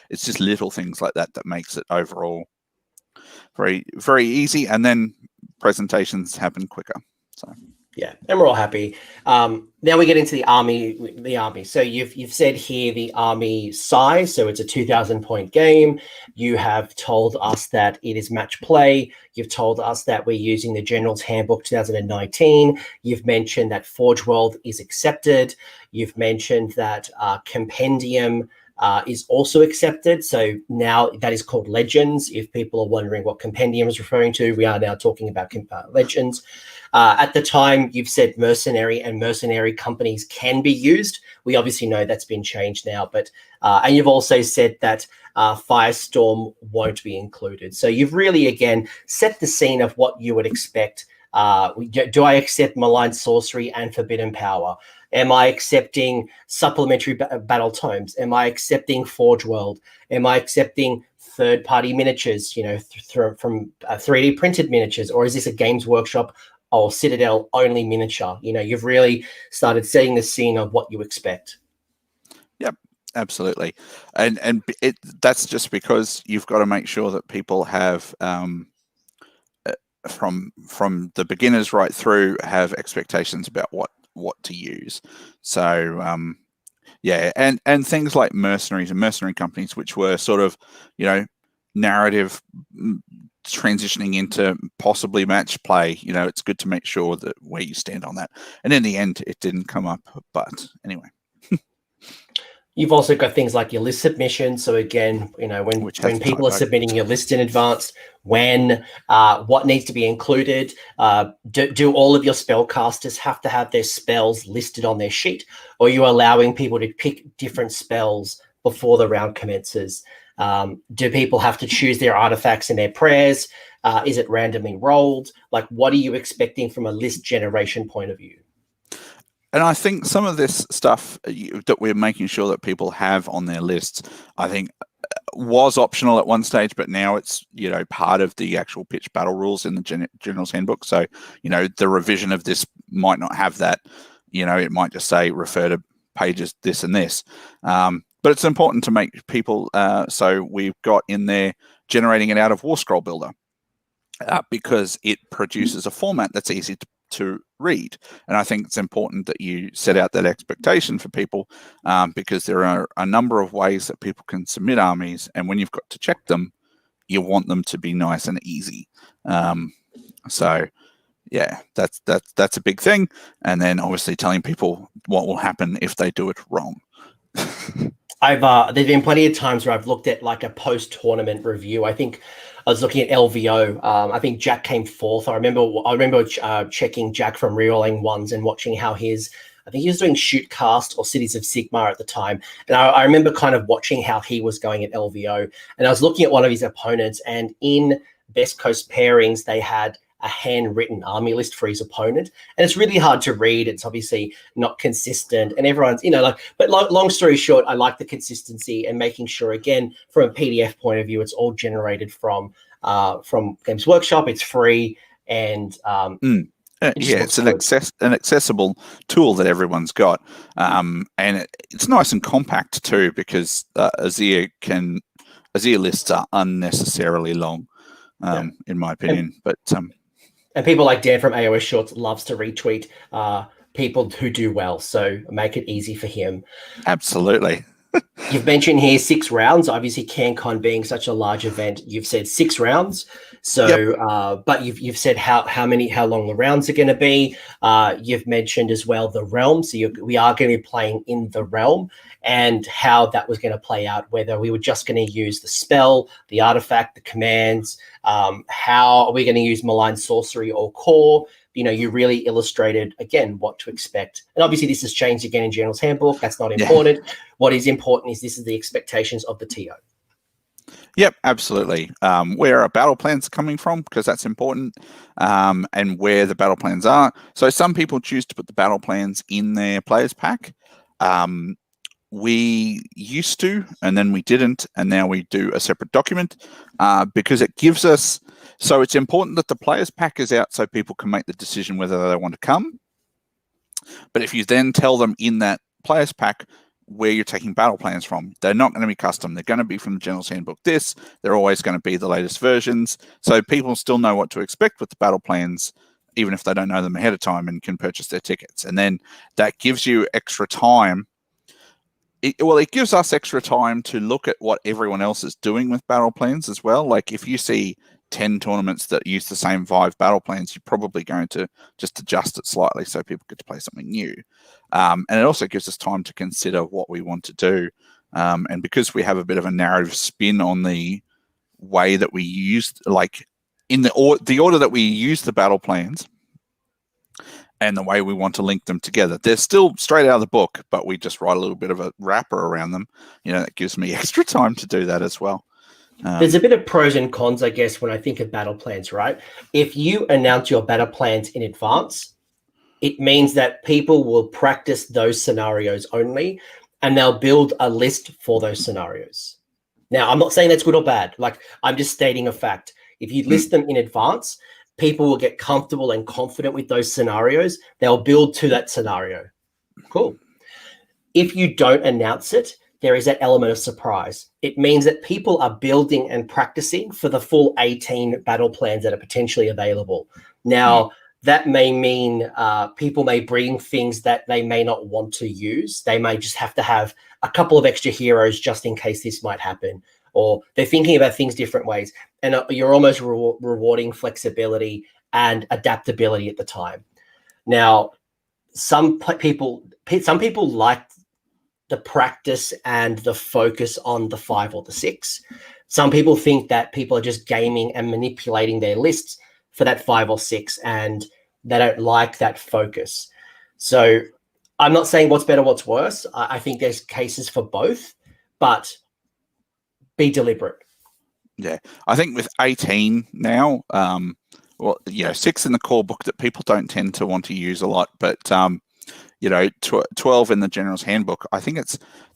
it's just little things like that that makes it overall very, very easy, and then presentations happen quicker. So yeah, and we're all happy. Now we get into the army. So you've said here the army size. So it's a 2,000 point game. You have told us that it is match play. You've told us that we're using the General's Handbook 2019. You've mentioned that Forge World is accepted. You've mentioned that Compendium is also accepted. So now that is called Legends. If people are wondering what Compendium is referring to, we are now talking about Legends. At the time, you've said mercenary and mercenary companies can be used. We obviously know that's been changed now, but and you've also said that Firestorm won't be included. So you've really, again, set the scene of what you would expect. Do I accept malign sorcery and forbidden power? Am I accepting supplementary battle tomes? Am I accepting Forge World? Am I accepting third-party miniatures, from 3D printed miniatures? Or is this a Games Workshop or Citadel only miniature? You've really started setting the scene of what you expect. Yep, absolutely. And that's just because you've got to make sure that people have from the beginners right through have expectations about what to use. So and things like mercenaries and mercenary companies, which were sort of narrative transitioning into possibly match play, it's good to make sure that where you stand on that. And in the end, it didn't come up, but anyway. You've also got things like your list submission. So again, when people are submitting your list in advance, what needs to be included? Do all of your spellcasters have to have their spells listed on their sheet, or are you allowing people to pick different spells before the round commences? Do people have to choose their artifacts and their prayers? Is it randomly rolled? What are you expecting from a list generation point of view? And I think some of this stuff that we're making sure that people have on their lists, I think was optional at one stage, but now it's, part of the actual pitch battle rules in the General's Handbook. So, the revision of this might not have that, it might just say refer to pages this and this. But it's important to make people, so we've got in there generating it out of War Scroll Builder because it produces a format that's easy to read. And I think it's important that you set out that expectation for people because there are a number of ways that people can submit armies, and when you've got to check them, you want them to be nice and easy. So yeah, that's a big thing. And then obviously telling people what will happen if they do it wrong. There's been plenty of times where I've looked at a post-tournament review. I think I was looking at LVO. I think Jack came fourth. I remember checking Jack from Rerolling Ones and watching how I think he was doing Shootcast or Cities of Sigmar at the time. And I remember kind of watching how he was going at LVO. And I was looking at one of his opponents, and in Best Coast pairings, they had a handwritten army list for his opponent, and it's really hard to read. It's obviously not consistent, and everyone's but long story short, I like the consistency and making sure, again, from a PDF point of view, it's all generated from Games Workshop. It's free, and it's an accessible tool that everyone's got, and it's nice and compact too, because Azir lists are unnecessarily long, in my opinion. And people like Dan from AOS Shorts loves to retweet people who do well, so make it easy for him. Absolutely. You've mentioned here 6 rounds. Obviously, CanCon being such a large event, you've said 6 rounds. So, but you've said how long the rounds are going to be. You've mentioned as well the realm. So we are going to be playing in the realm, and how that was going to play out. Whether we were just going to use the spell, the artifact, the commands. How are we going to use malign sorcery or core? You really illustrated, again, what to expect. And obviously this has changed again in General's Handbook. That's not important. What is important is this is the expectations of the TO. Yep, absolutely. Where our battle plans are coming from, because that's important, and where the battle plans are. So some people choose to put the battle plans in their players pack. We used to, and then we didn't, and now we do a separate document because it gives us. So it's important that the players pack is out so people can make the decision whether they want to come. But if you then tell them in that players pack where you're taking battle plans from, they're not going to be custom. They're going to be from the General's Handbook. They're always going to be the latest versions. So people still know what to expect with the battle plans, even if they don't know them ahead of time and can purchase their tickets. And then that gives you extra time. It gives us extra time to look at what everyone else is doing with battle plans as well. Like if you see 10 tournaments that use the same 5 battle plans, you're probably going to just adjust it slightly so people get to play something new. And it also gives us time to consider what we want to do. And because we have a bit of a narrative spin on the way that we use, like in the order that we use the battle plans and the way we want to link them together, they're still straight out of the book, but we just write a little bit of a wrapper around them. That gives me extra time to do that as well. There's a bit of pros and cons, I guess, when I think of battle plans, right? If you announce your battle plans in advance, it means that people will practice those scenarios only, and they'll build a list for those scenarios. Now, I'm not saying that's good or bad. Like, I'm just stating a fact. If you list them in advance, people will get comfortable and confident with those scenarios. They'll build to that scenario. Cool. If you don't announce it, there is that element of surprise. It means that people are building and practicing for the full 18 battle plans that are potentially available. Now, that may mean people may bring things that they may not want to use. They may just have to have a couple of extra heroes just in case this might happen. Or they're thinking about things different ways. And you're almost rewarding flexibility and adaptability at the time. Now, some people like the practice and the focus on the 5 or the 6. Some people think that people are just gaming and manipulating their lists for that 5 or 6, and they don't like that focus. So I'm not saying what's better, what's worse. I think there's cases for both, but be deliberate. Yeah, I think with 18 now, 6 in the core book that people don't tend to want to use a lot, but 12 in the General's Handbook, I think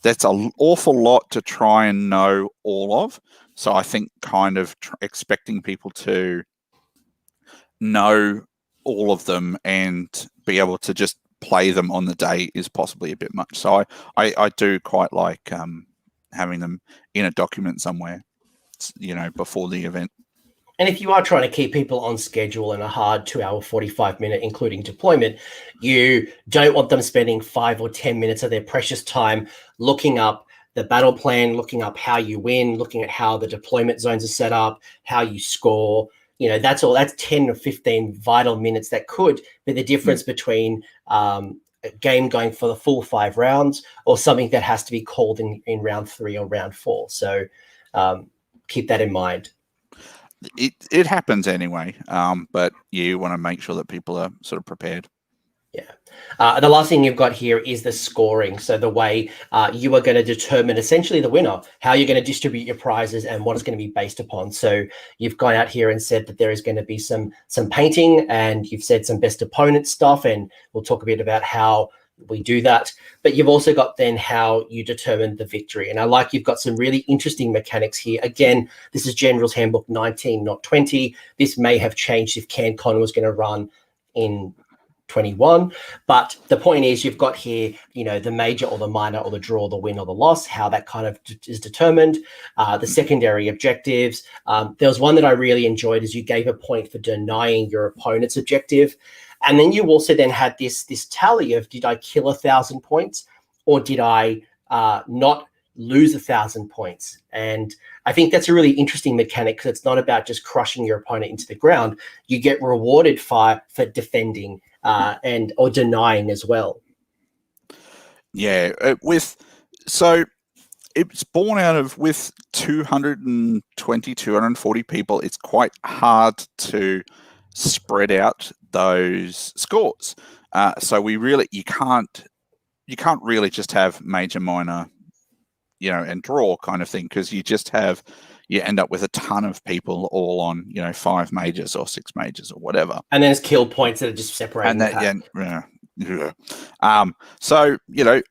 that's an awful lot to try and know all of. So I think kind of expecting people to know all of them and be able to just play them on the day is possibly a bit much. So I do quite like having them in a document somewhere, before the event. And if you are trying to keep people on schedule in a hard 2-hour, 45-minute, including deployment, you don't want them spending 5 or 10 minutes of their precious time looking up the battle plan, looking up how you win, looking at how the deployment zones are set up, how you score. That's 10 or 15 vital minutes that could be the difference between a game going for the full 5 rounds or something that has to be called in round 3 or round 4. So keep that in mind. It happens anyway, but you want to make sure that people are sort of prepared. Yeah. The last thing you've got here is the scoring. So the way you are going to determine essentially the winner, how you're going to distribute your prizes and what it's going to be based upon. So you've gone out here and said that there is going to be some painting, and you've said some best opponent stuff, and we'll talk a bit about how we do that. But you've also got then how you determine the victory. And I like you've got some really interesting mechanics here. Again, this is General's Handbook 19, not 20. This may have changed if CanCon was going to run in 21. But the point is, you've got here, the major or the minor or the draw, the win or the loss, how that kind of is determined, the secondary objectives. There was one that I really enjoyed, is you gave a point for denying your opponent's objective. And then you also then had this tally of, did I kill 1,000 points or did I not lose 1,000 points? And I think that's a really interesting mechanic, because it's not about just crushing your opponent into the ground. You get rewarded for defending or denying as well. Yeah, so it's born out of, with 220, 240 people, it's quite hard to spread out those scores. So you can't really just have major, minor, and draw kind of thing, because you just have, you end up with a ton of people all on 5 majors or 6 majors or whatever. And there's kill points that are just separating. And that So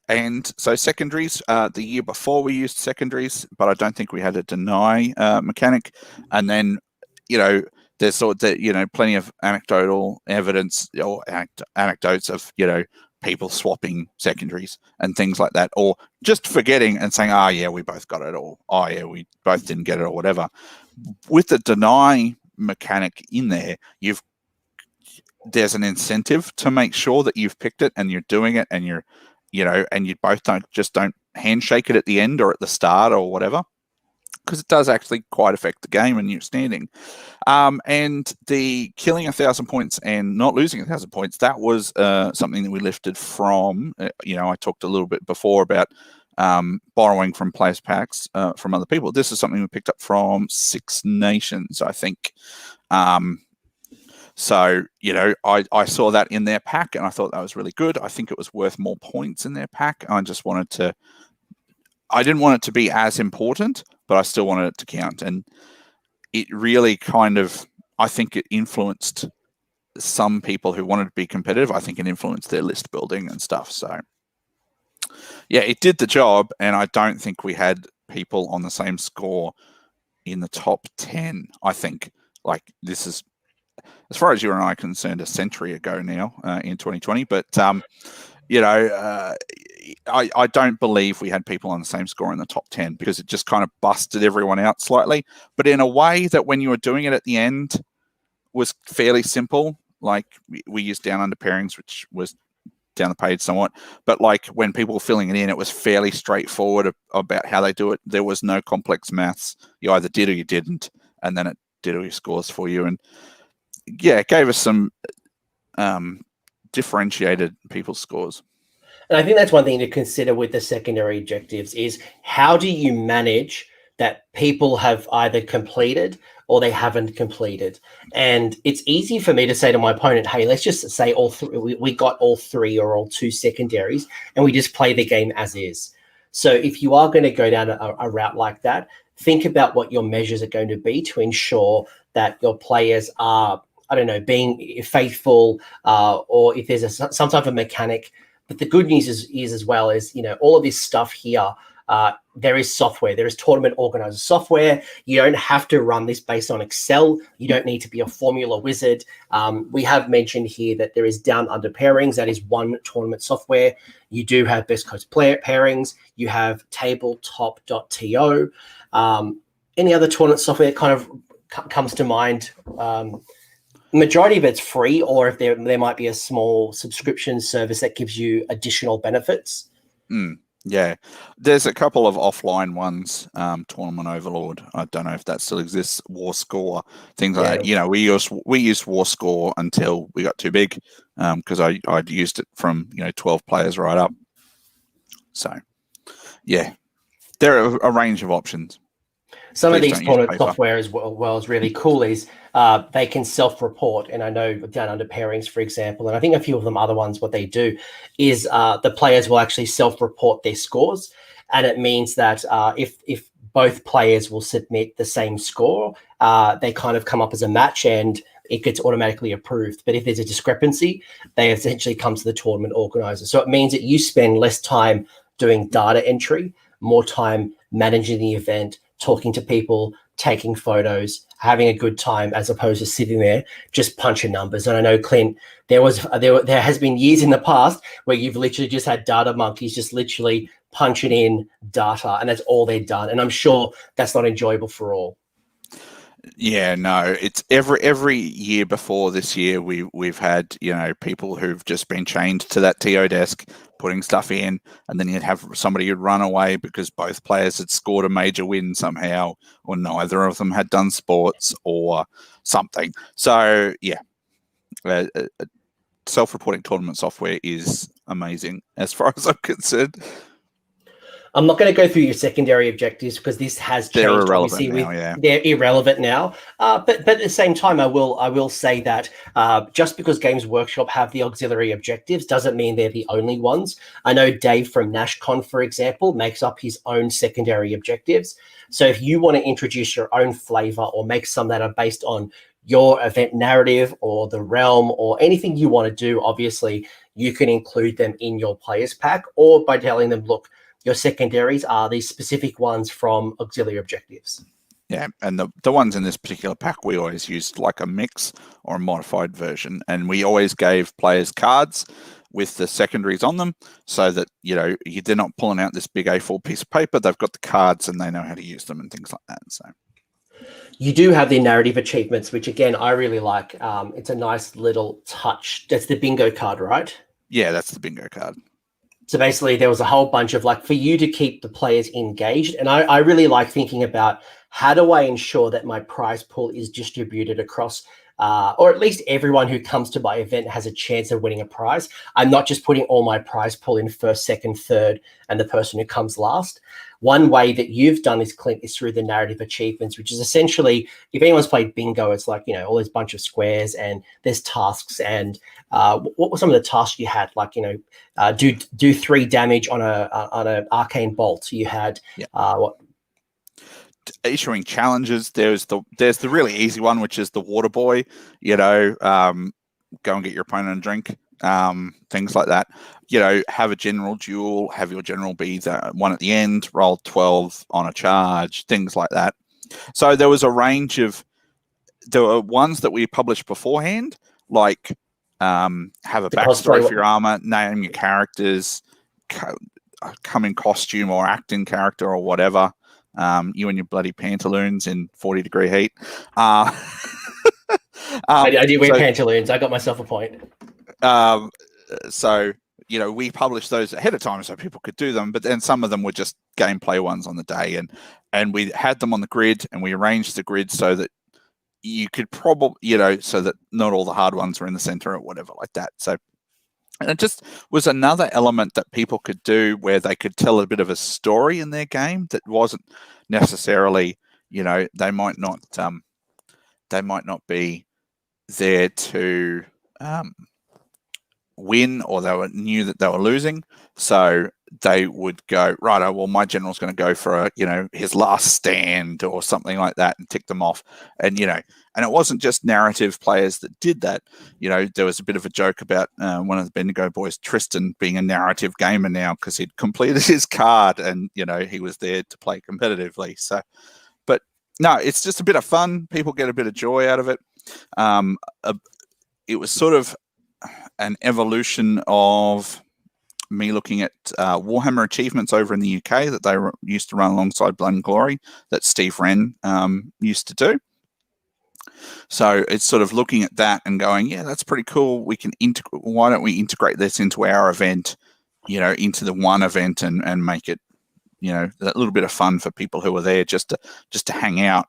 and so secondaries. The year before we used secondaries, but I don't think we had a deny mechanic. And then there's sort of plenty of anecdotal evidence or anecdotes of people swapping secondaries and things like that, or just forgetting and saying, "Oh yeah, we both got it," or "Oh yeah, we both didn't get it," or whatever. With the deny mechanic in there, there's an incentive to make sure that you've picked it and you're doing it, and and you both don't handshake it at the end or at the start or whatever, because it does actually quite affect the game and you're standing. And the killing 1,000 points and not losing 1,000 points, that was something that we lifted from, I talked a little bit before about borrowing from players packs from other people. This is something we picked up from Six Nations, I think. So, I saw that in their pack and I thought that was really good. I think it was worth more points in their pack. I didn't want it to be as important, but I still wanted it to count. And it really I think it influenced some people who wanted to be competitive. I think it influenced their list building and stuff. So, yeah, it did the job. And I don't think we had people on the same score in the top 10. I think, this is, as far as you and I are concerned, a century ago now in 2020. But, I don't believe we had people on the same score in the top 10, because it just kind of busted everyone out slightly, but in a way that when you were doing it at the end was fairly simple. Like we used down under pairings, which was down the page somewhat, but when people were filling it in, it was fairly straightforward about how they do it. There was no complex maths. You either did or you didn't, and then it did all your scores for you. And yeah, it gave us some differentiated people's scores. And I think that's one thing to consider with the secondary objectives is, how do you manage that people have either completed or they haven't completed? And it's easy for me to say to my opponent, hey, let's just say all three, we got all 3 or all 2 secondaries, and we just play the game as is. So if you are going to go down a route like that, think about what your measures are going to be to ensure that your players are, being faithful, or if there's some type of mechanic. But the good news is as well is, all of this stuff here, there is software. There is tournament organizer software. You don't have to run this based on Excel. You don't need to be a formula wizard. We have mentioned here that there is down under pairings. That is one tournament software. You do have best coast player pairings. You have tabletop.to. Any other tournament software that kind of comes to mind? Majority of it's free, or if there might be a small subscription service that gives you additional benefits. Yeah, there's a couple of offline ones. Tournament Overlord, I don't know if that still exists. War Score, things like that. We used War Score until we got too big, because I'd used it from 12 players right up. So yeah, there are a range of options. Some of these tournament software as well is really cool. Is they can self-report, and I know down under pairings, for example, and I think a few of them other ones, what they do is the players will actually self-report their scores, and it means that if both players will submit the same score, they kind of come up as a match and it gets automatically approved. But if there's a discrepancy, they essentially come to the tournament organizer. So it means that you spend less time doing data entry, more time managing the event, talking to people, taking photos, having a good time, as opposed to sitting there just punching numbers. And I know, Clint, there has been years in the past where you've literally just had data monkeys just literally punching in data, and that's all they've done. And I'm sure that's not enjoyable for all. Yeah, no, it's every year before this year we've had people who've just been chained to that TO desk putting stuff in, and then you'd have somebody who'd run away because both players had scored a major win somehow, or neither of them had done sports or something. So yeah, self-reporting tournament software is amazing as far as I'm concerned. I'm not going to go through your secondary objectives because this has changed. They're irrelevant obviously, now, yeah. They're irrelevant now. But at the same time, I will say that just because Games Workshop have the auxiliary objectives doesn't mean they're the only ones. I know Dave from NashCon, for example, makes up his own secondary objectives. So if you want to introduce your own flavor or make some that are based on your event narrative or the realm or anything you want to do, obviously you can include them in your players pack, or by telling them, look, your secondaries are these specific ones from auxiliary objectives. Yeah, and the ones in this particular pack, we always used like a mix or a modified version, and we always gave players cards with the secondaries on them so that, you know, they're not pulling out this big A4 piece of paper. They've got the cards and they know how to use them and things like that. So you do have the narrative achievements, which again, I really like. It's a nice little touch. That's the bingo card, right? Yeah, that's the bingo card. So basically there was a whole bunch of like, for you to keep the players engaged. And I really like thinking about how do I ensure that my prize pool is distributed across, or at least everyone who comes to my event has a chance of winning a prize. I'm not just putting all my prize pool in first, second, third, and the person who comes last. One way that you've done this, Clint, is through the narrative achievements, which is essentially, if anyone's played bingo, it's like, you know, all this bunch of squares and there's tasks. And what were some of the tasks you had? Like, you know, do 3 damage on a arcane bolt. You had what? Issuing challenges. There's the really easy one, which is the water boy. You know, go and get your opponent a drink. Things like that. You know, have a general duel, have your general be the one at the end, roll 12 on a charge, things like that. So there was a range of, there were ones that we published beforehand, like have a backstory for your armor, name your characters, come in costume or act in character or whatever. You and your bloody pantaloons in 40-degree heat. I did wear pantaloons. I got myself a point. So, you know, we published those ahead of time so people could do them, but then some of them were just gameplay ones on the day, and we had them on the grid, and we arranged the grid so that you could probably, you know, so that not all the hard ones were in the center or whatever like that. So, and it just was another element that people could do where they could tell a bit of a story in their game that wasn't necessarily, you know, they might not be there to win, or they knew that they were losing, so they would go, right, oh, well, my general's going to go for his last stand or something like that and tick them off. And and it wasn't just narrative players that did that. There was a bit of a joke about one of the Bendigo boys, Tristan, being a narrative gamer now because he'd completed his card and he was there to play competitively. So, but no, it's just a bit of fun. People get a bit of joy out of it. It was sort of an evolution of me looking at Warhammer achievements over in the UK that they used to run alongside Blood and Glory that Steve Wren used to do. So it's sort of looking at that and going, yeah, that's pretty cool. We can why don't we integrate this into our event, into the one event and make it, a little bit of fun for people who are there just to hang out,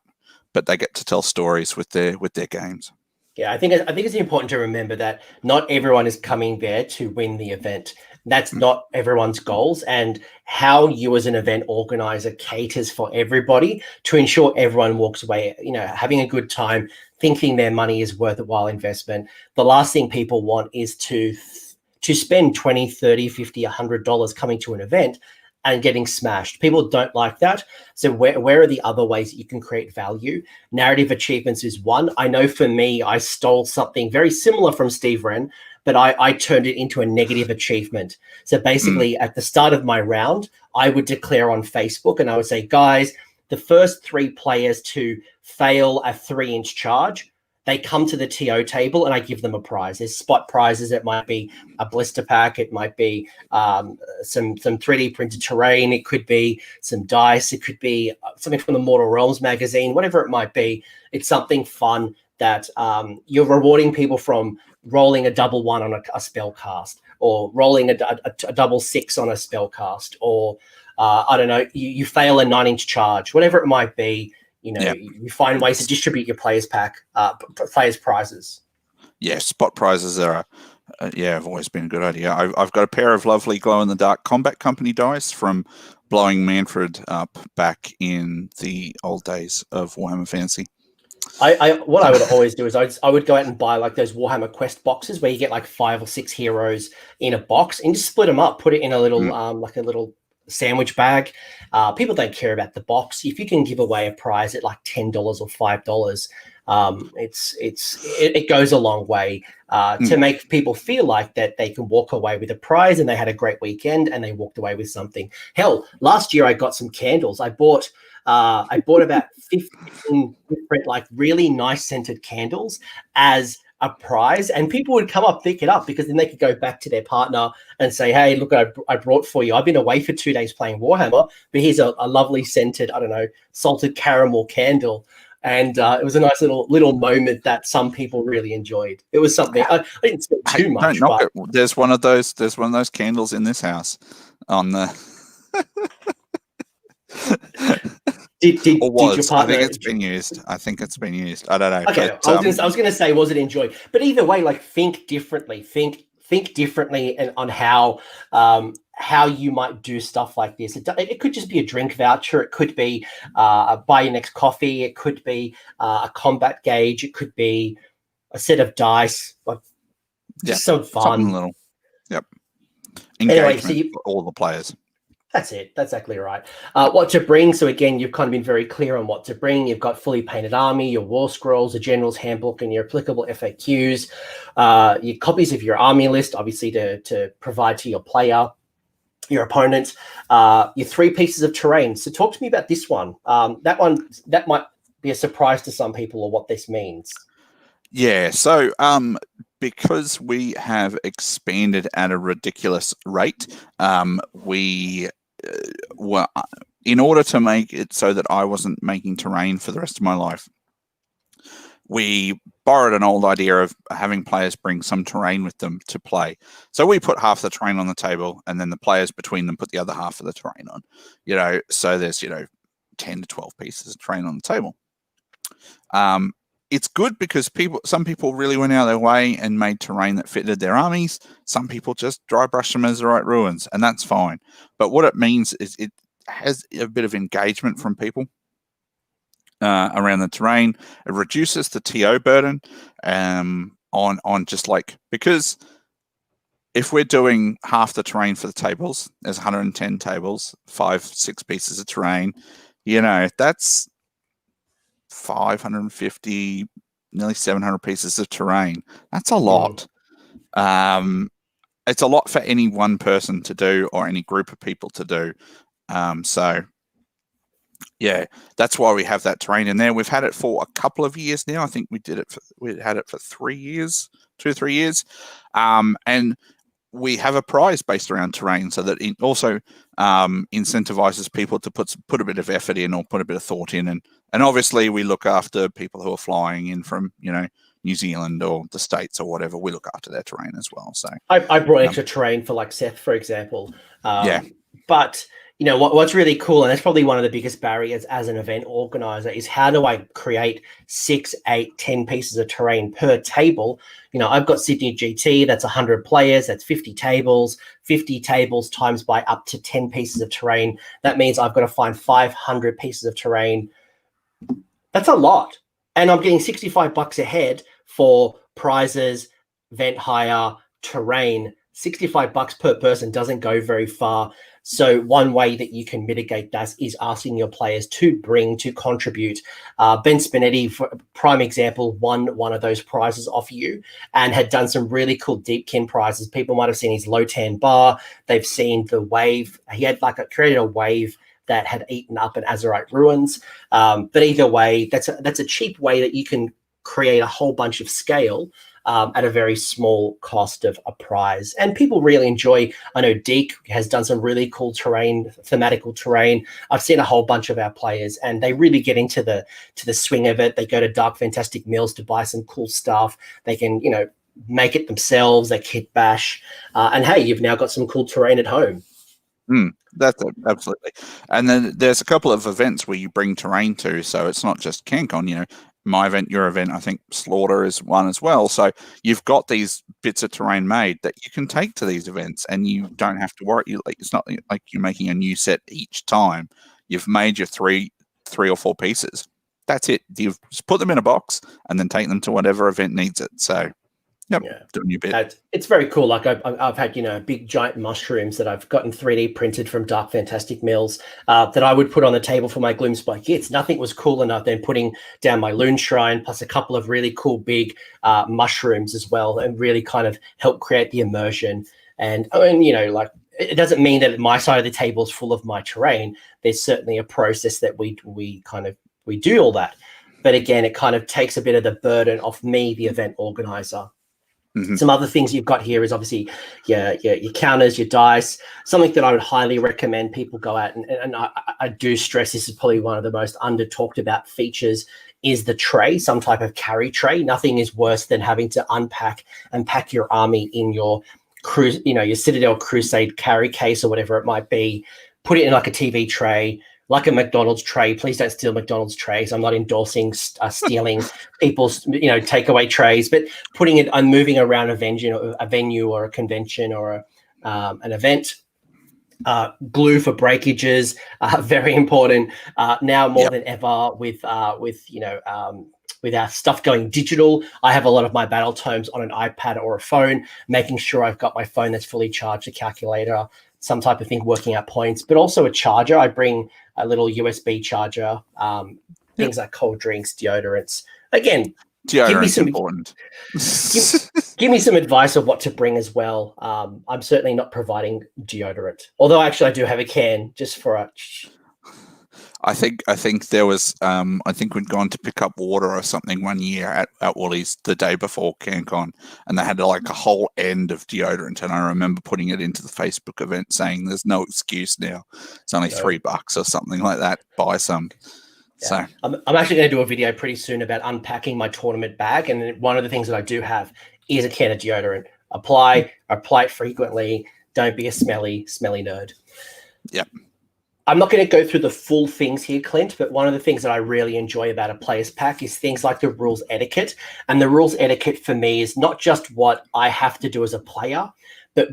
but they get to tell stories with their games. Yeah, I think it's important to remember that not everyone is coming there to win the event. That's not everyone's goals, and how you as an event organizer caters for everybody to ensure everyone walks away, having a good time, thinking their money is worthwhile investment. The last thing people want is to spend $20, $30, $50, $100 coming to an event and getting smashed. People don't like that. So where are the other ways that you can create value? Narrative achievements is one. I know for me, I stole something very similar from Steve Wren, but I turned it into a negative achievement. So basically at the start of my round, I would declare on Facebook and I would say, guys, the first 3 players to fail a 3-inch charge, they come to the TO table and I give them a prize. There's spot prizes. It might be a blister pack. It might be some 3D printed terrain. It could be some dice. It could be something from the Mortal Realms magazine, whatever it might be. It's something fun that you're rewarding people from rolling a double 1 on a spell cast, or rolling a double 6 on a spell cast, or I don't know, you fail a 9-inch charge, whatever it might be. You find ways to distribute your players prizes. Yeah, spot prizes are, have always been a good idea. I've got a pair of lovely glow-in-the-dark Combat Company dice from blowing Manfred up back in the old days of Warhammer Fantasy. What I would always do is I would go out and buy like those Warhammer Quest boxes where you get like 5 or 6 heroes in a box and just split them up, put it in a little like a little sandwich bag. People don't care about the box. If you can give away a prize at like $10 or $5, it goes a long way to make people feel like that they can walk away with a prize and they had a great weekend and they walked away with something. Hell, last year I got some candles. I bought about 15 different like really nice scented candles as a prize, and people would come up, pick it up, because then they could go back to their partner and say, hey, look, I brought for you. I've been away for 2 days playing Warhammer, but here's a lovely scented, I don't know, salted caramel candle. And it was a nice little moment that some people really enjoyed. It was something I didn't spend too much. Don't knock it. There's one of those candles in this house on the. Did your partner? I think it's been used. I don't know. Okay, but, I was going to say, was it enjoyed? But either way, like think differently. Think differently and on how you might do stuff like this. It could just be a drink voucher. It could be buy your next coffee. It could be a combat gauge. It could be a set of dice. Like just some fun. Something little. Yep. Engagement anyway, for all the players. That's it. That's exactly right. What to bring. So again, you've kind of been very clear on what to bring. You've got fully painted army, your war scrolls, a general's handbook, and your applicable FAQs. Your copies of your army list, obviously to provide to your player, your opponent. Your 3 pieces of terrain. So talk to me about this one. That might be a surprise to some people, or what this means. Yeah. So because we have expanded at a ridiculous rate, well, in order to make it so that I wasn't making terrain for the rest of my life, we borrowed an old idea of having players bring some terrain with them to play. So we put half the terrain on the table, and then the players between them put the other half of the terrain on. So there's 10 to 12 pieces of terrain on the table. It's good because some people really went out of their way and made terrain that fitted their armies. Some people just dry brush them as the right ruins, and that's fine. But what it means is it has a bit of engagement from people around the terrain. It reduces the TO burden on just like, because if we're doing half the terrain for the tables, there's 110 tables, 5-6 pieces of terrain. That's 550, nearly 700 pieces of terrain. That's a lot. It's a lot for any one person to do or any group of people to do. So yeah, that's why we have that terrain in there. We've had it for a couple of years now. I think we had it for 3 years, 2 or 3 years. And we have a prize based around terrain, so that it also incentivizes people to put a bit of effort in or put a bit of thought in. And obviously we look after people who are flying in from, New Zealand or the States or whatever. We look after their terrain as well. So I brought extra terrain for like Seth, for example. Yeah. But what's really cool, and that's probably one of the biggest barriers as an event organizer, is how do I create 6, 8, 10 pieces of terrain per table? I've got Sydney GT, that's 100 players, that's 50 tables times by up to 10 pieces of terrain. That means I've got to find 500 pieces of terrain. That's a lot. And I'm getting $65 a head for prizes, vent hire, terrain. $65 per person doesn't go very far. So one way that you can mitigate that is asking your players to contribute. Ben Spinetti, for prime example, won one of those prizes off you and had done some really cool Deepkin prizes. People might have seen his Lotan bar. They've seen the wave. He had created a wave that had eaten up an Azerite ruins. But either way, that's a cheap way that you can create a whole bunch of scale at a very small cost of a prize. And people really enjoy. I know Deke has done some really cool terrain, thematical terrain. I've seen a whole bunch of our players, and they really get into the swing of it. They go to Dark Fantastic Mills to buy some cool stuff. They can, make it themselves. They kit bash. And hey, you've now got some cool terrain at home. That's it, absolutely. And then there's a couple of events where you bring terrain to, so it's not just CanCon. my event, your event. I think Slaughter is one as well. So you've got these bits of terrain made that you can take to these events, and you don't have to worry. It's not like you're making a new set each time. You've made your three or four pieces. That's it. You've just put them in a box and then take them to whatever event needs it. So, yep, doing your bit. It's very cool. Like I've had, big giant mushrooms that I've gotten 3D printed from Dark Fantastic Mills that I would put on the table for my Gloomspite kits. Nothing was cool enough than putting down my Loon Shrine plus a couple of really cool big mushrooms as well, and really kind of help create the immersion. And it doesn't mean that my side of the table is full of my terrain. There's certainly a process that we do all that. But again, it kind of takes a bit of the burden off me, the event organizer. Mm-hmm. Some other things you've got here is obviously your counters, your dice. Something that I would highly recommend people go out and I do stress this is probably one of the most under talked about features is the tray, some type of carry tray. Nothing is worse than having to unpack and pack your army in your your Citadel Crusade carry case or whatever it might be. Put it in like a TV tray, like a McDonald's tray. Please don't steal McDonald's trays. I'm not endorsing stealing people's, takeaway trays, but putting it and moving around a venue or a convention or an event. Glue for breakages, very important now more than ever with our stuff going digital. I have a lot of my battle tomes on an iPad or a phone, making sure I've got my phone that's fully charged, a calculator, some type of thing, working out points, but also a charger. I bring a little USB charger, things like cold drinks, deodorants. Again, deodorant's important. Give me some advice of what to bring as well. I'm certainly not providing deodorant, although actually I do have a can just for a... I think there was I think we'd gone to pick up water or something one year at Woolies the day before CanCon, and they had like a whole end of deodorant, and I remember putting it into the Facebook event saying there's no excuse now. It's only $3 or something like that. Buy some. Yeah. So I'm actually going to do a video pretty soon about unpacking my tournament bag, and one of the things that I do have is a can of deodorant. Apply it frequently. Don't be a smelly nerd. Yep. I'm not going to go through the full things here, Clint, but one of the things that I really enjoy about a player's pack is things like the rules etiquette. And the rules etiquette for me is not just what I have to do as a player, but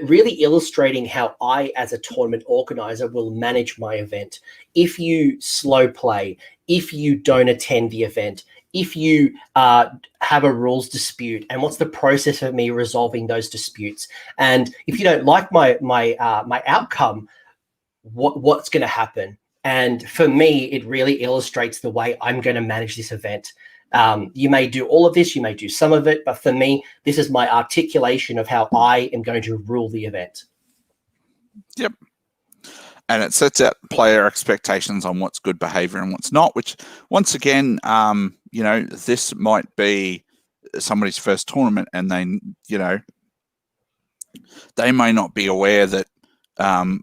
really illustrating how I, as a tournament organizer, will manage my event. If you slow play, if you don't attend the event, if you have a rules dispute, and what's the process of me resolving those disputes? And if you don't like my outcome, what's going to happen? And for me, it really illustrates the way I'm going to manage this event. You may do all of this, you may do some of it, but for me, this is my articulation of how I am going to rule the event. Yep. And it sets out player expectations on what's good behavior and what's not, which once again, this might be somebody's first tournament, and they may not be aware that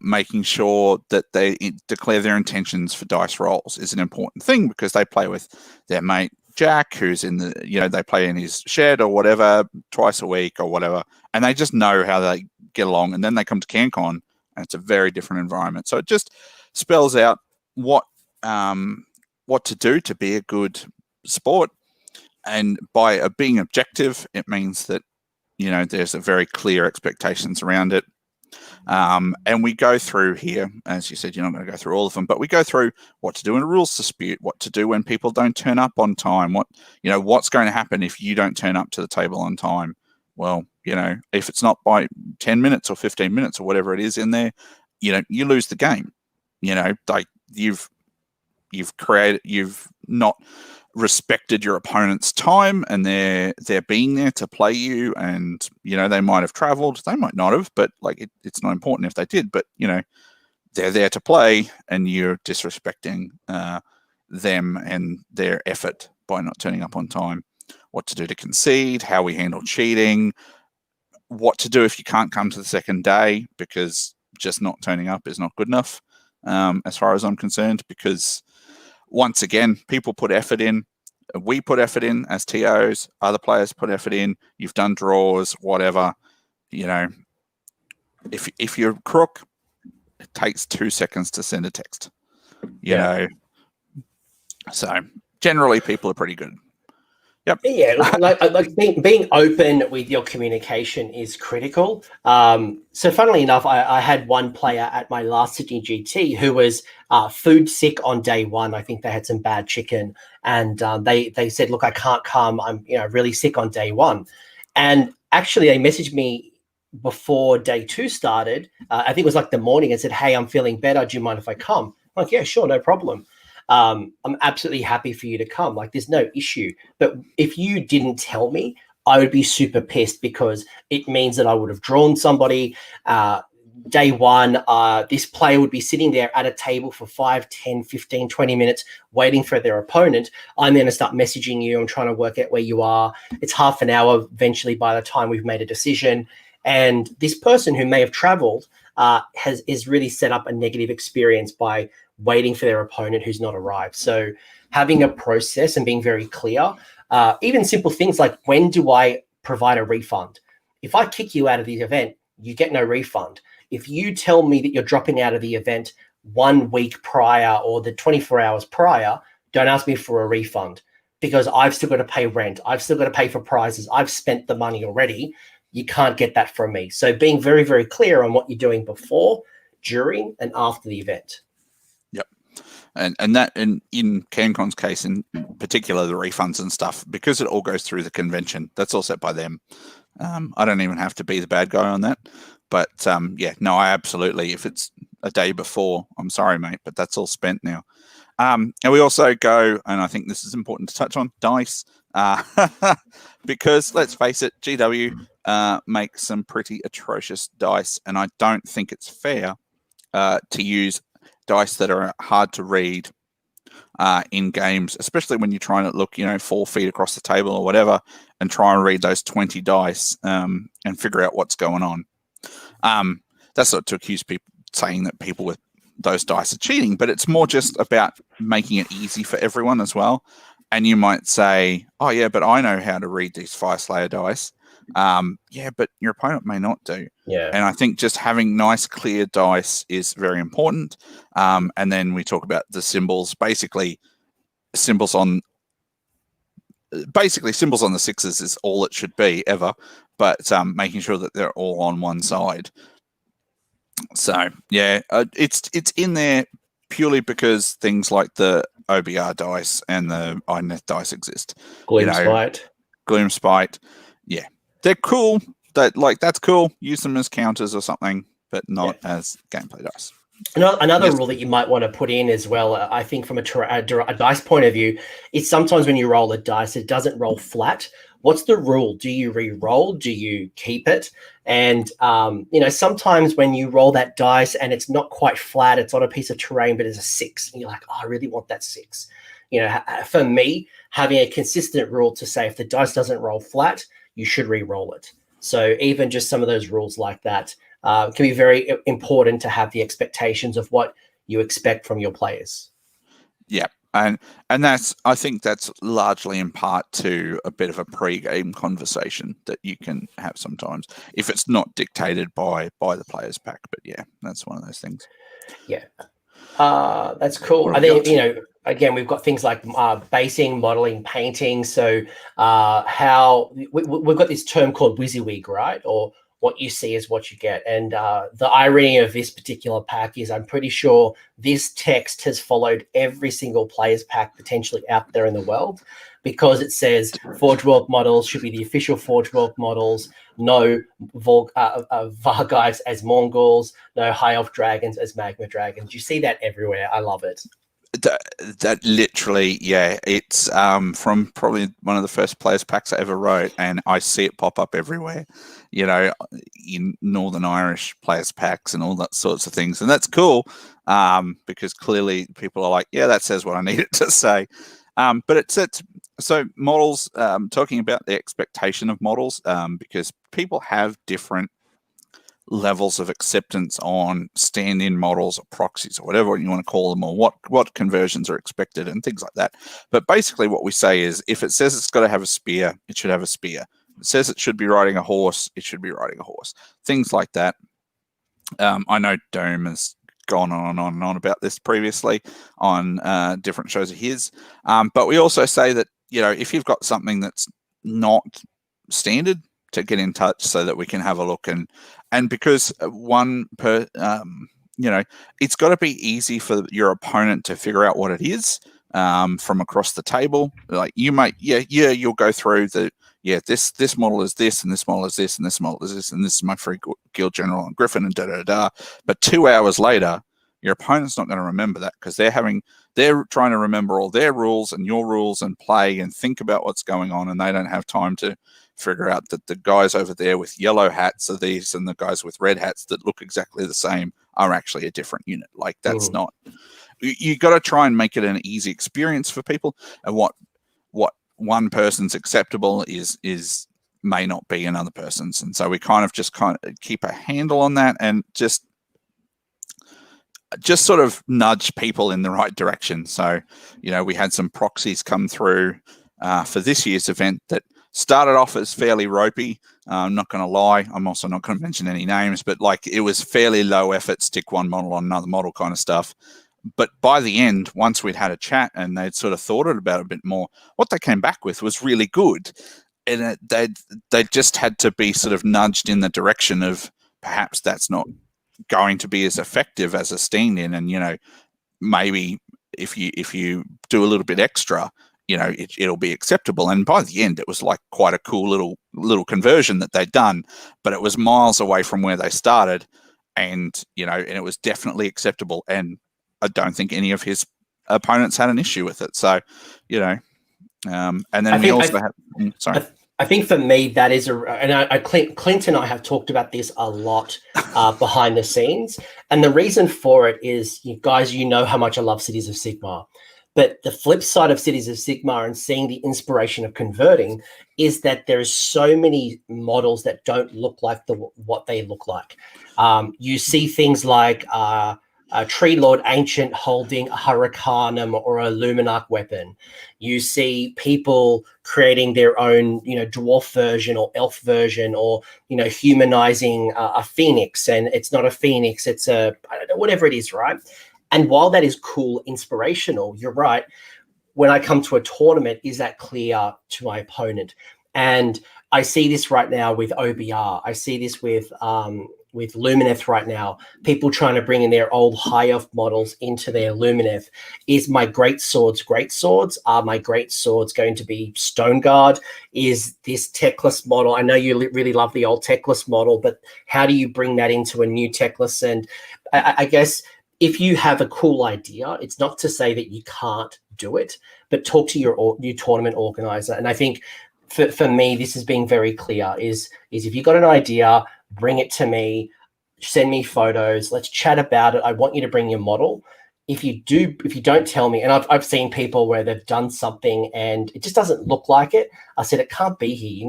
making sure that they declare their intentions for dice rolls is an important thing, because they play with their mate Jack, who's in they play in his shed or whatever twice a week or whatever, and they just know how they get along. And then they come to CanCon, and it's a very different environment. So it just spells out what to do to be a good sport. And by being objective, it means that there's a very clear expectations around it. And we go through here, as you said, you're not going to go through all of them, but we go through what to do in a rules dispute, what to do when people don't turn up on time, what's going to happen if you don't turn up to the table on time. Well, if it's not by 10 minutes or 15 minutes or whatever it is in there, you lose the game. Like you've not respected your opponent's time, and they're being there to play you, and they might have traveled, they might not have, but like it's not important if they did, but they're there to play, and you're disrespecting them and their effort by not turning up on time. What to do to concede, how we handle cheating, what to do if you can't come to the second day, because just not turning up is not good enough, as far as I'm concerned, because once again, people put effort in. We put effort in as TOs. Other players put effort in. You've done draws, whatever. If you're a crook, it takes 2 seconds to send a text. You know. So generally people are pretty good. Yep. Yeah, like being open with your communication is critical. So funnily enough, I had one player at my last Sydney GT who was food sick on day one. I think they had some bad chicken, and they said, "Look, I can't come. I'm really sick on day one." And actually, they messaged me before day two started. I think it was like the morning, and said, "Hey, I'm feeling better. Do you mind if I come?" I'm like, "Yeah, sure, no problem. I'm absolutely happy for you to come. Like, there's no issue." But if you didn't tell me, I would be super pissed, because it means that I would have drawn somebody. Day one, this player would be sitting there at a table for 5, 10, 15, 20 minutes waiting for their opponent. I'm going to start messaging you. I'm trying to work out where you are. It's half an hour eventually by the time we've made a decision. And this person who may have traveled is really set up a negative experience by waiting for their opponent who's not arrived. So having a process and being very clear, even simple things like, when do I provide a refund? If I kick you out of the event, you get no refund. If you tell me that you're dropping out of the event 1 week prior or the 24 hours prior, don't ask me for a refund, because I've still got to pay rent. I've still got to pay for prizes. I've spent the money already. You can't get that from me. So being very, very clear on what you're doing before, during, and after the event. Yep. And that in CanCon's case in particular, the refunds and stuff, because it all goes through the convention, that's all set by them. I don't even have to be the bad guy on that. But yeah, no, I absolutely, if it's a day before, I'm sorry, mate, but that's all spent now. And we also go, and I think this is important to touch on, dice. Because let's face it, GW makes some pretty atrocious dice, and I don't think it's fair to use dice that are hard to read in games, especially when you're trying to look, 4 feet across the table or whatever, and try and read those 20 dice and figure out what's going on. That's not to accuse people saying that people with those dice are cheating, but it's more just about making it easy for everyone as well. And you might say, "Oh yeah, but I know how to read these Fire Slayer dice." Yeah, but your opponent may not do. Yeah. And I think just having nice, clear dice is very important. And then we talk about the symbols. Basically, symbols on the sixes is all it should be ever, but making sure that they're all on one side. So yeah, it's in there purely because things like the OBR dice and the INET dice exist. Gloom Spite. Yeah, they're cool. That's cool. Use them as counters or something, but not as gameplay dice. Another rule that you might want to put in as well, I think from a dice point of view, is sometimes when you roll a dice, it doesn't roll flat. What's the rule? Do you re-roll? Do you keep it? And, sometimes when you roll that dice and it's not quite flat, it's on a piece of terrain, but it's a 6. And you're like, "Oh, I really want that 6. For me, having a consistent rule to say, if the dice doesn't roll flat, you should re-roll it. So even just some of those rules like that can be very important to have the expectations of what you expect from your players. Yeah. And I think that's largely in part to a bit of a pre-game conversation that you can have sometimes, if it's not dictated by the players pack. But yeah, that's one of those things. Yeah, that's cool. I think again, we've got things like basing, modeling, painting. So how we've got this term called WYSIWYG, right? Or what you see is what you get. And the irony of this particular pack is I'm pretty sure this text has followed every single player's pack potentially out there in the world, because it says Forge World models should be the official Forge World models, no Vargheists as Mongols, no High Elf Dragons as Magma Dragons. You see that everywhere. I love it. That literally, yeah, it's from probably one of the first players packs I ever wrote, and I see it pop up everywhere, in Northern Irish players packs and all that sorts of things. And that's cool, because clearly people are like, yeah, that says what I need it to say. But it sets, so models, talking about the expectation of models, because people have different levels of acceptance on stand-in models or proxies or whatever you want to call them, or what conversions are expected and things like that. But basically what we say is, if it says it's got to have a spear, it should have a spear. If it says it should be riding a horse, it should be riding a horse. Things like that. I know Dome has gone on and on and on about this previously on different shows of his. But we also say that, if you've got something that's not standard, to get in touch so that we can have a look. And because it's got to be easy for your opponent to figure out what it is from across the table. Like you might, you'll go through this model is this, and this model is this, and this model is this, and this is my free guild general and Griffin and da-da-da. But 2 hours later, your opponent's not going to remember that because they're trying to remember all their rules and your rules and play and think about what's going on, and they don't have time to figure out that the guys over there with yellow hats are these and the guys with red hats that look exactly the same are actually a different unit. Like that's not, you got to try and make it an easy experience for people, and what one person's acceptable is may not be another person's. And so we kind of keep a handle on that and just sort of nudge people in the right direction. So, we had some proxies come through for this year's event that started off as fairly ropey. I'm not going to lie. I'm also not going to mention any names, but it was fairly low effort, stick one model on another model kind of stuff. But by the end, once we'd had a chat and they'd sort of thought about it a bit more, what they came back with was really good. And they just had to be sort of nudged in the direction of perhaps that's not going to be as effective as a stand-in. And, maybe if you do a little bit extra, it'll be acceptable. And by the end, it was like quite a cool little conversion that they'd done, but it was miles away from where they started, and and it was definitely acceptable. And I don't think any of his opponents had an issue with it. So, and then I think for me that is Clint and I have talked about this a lot behind the scenes, and the reason for it is, you guys, how much I love Cities of Sigmar. But the flip side of Cities of Sigmar and seeing the inspiration of converting is that there's so many models that don't look like what they look like. You see things like a Tree Lord Ancient holding a Hurricanum or a Luminarch weapon. You see people creating their own, dwarf version or elf version, or, humanizing a phoenix, and it's not a phoenix, it's whatever it is, right? And while that is cool, inspirational, you're right. When I come to a tournament, is that clear to my opponent? And I see this right now with OBR. I see this with Lumineth right now. People trying to bring in their old high elf models into their Lumineth. Is my great swords? Are my great swords going to be Stone Guard? Is this Techless model? I know you really love the old Techless model, but how do you bring that into a new Techless? And I guess, if you have a cool idea, it's not to say that you can't do it, but talk to your tournament organizer. And I think for me, this is being very clear, is if you've got an idea, bring it to me, send me photos, let's chat about it. I want you to bring your model. If you don't tell me, and I've seen people where they've done something and it just doesn't look like it, I said, it can't be here. You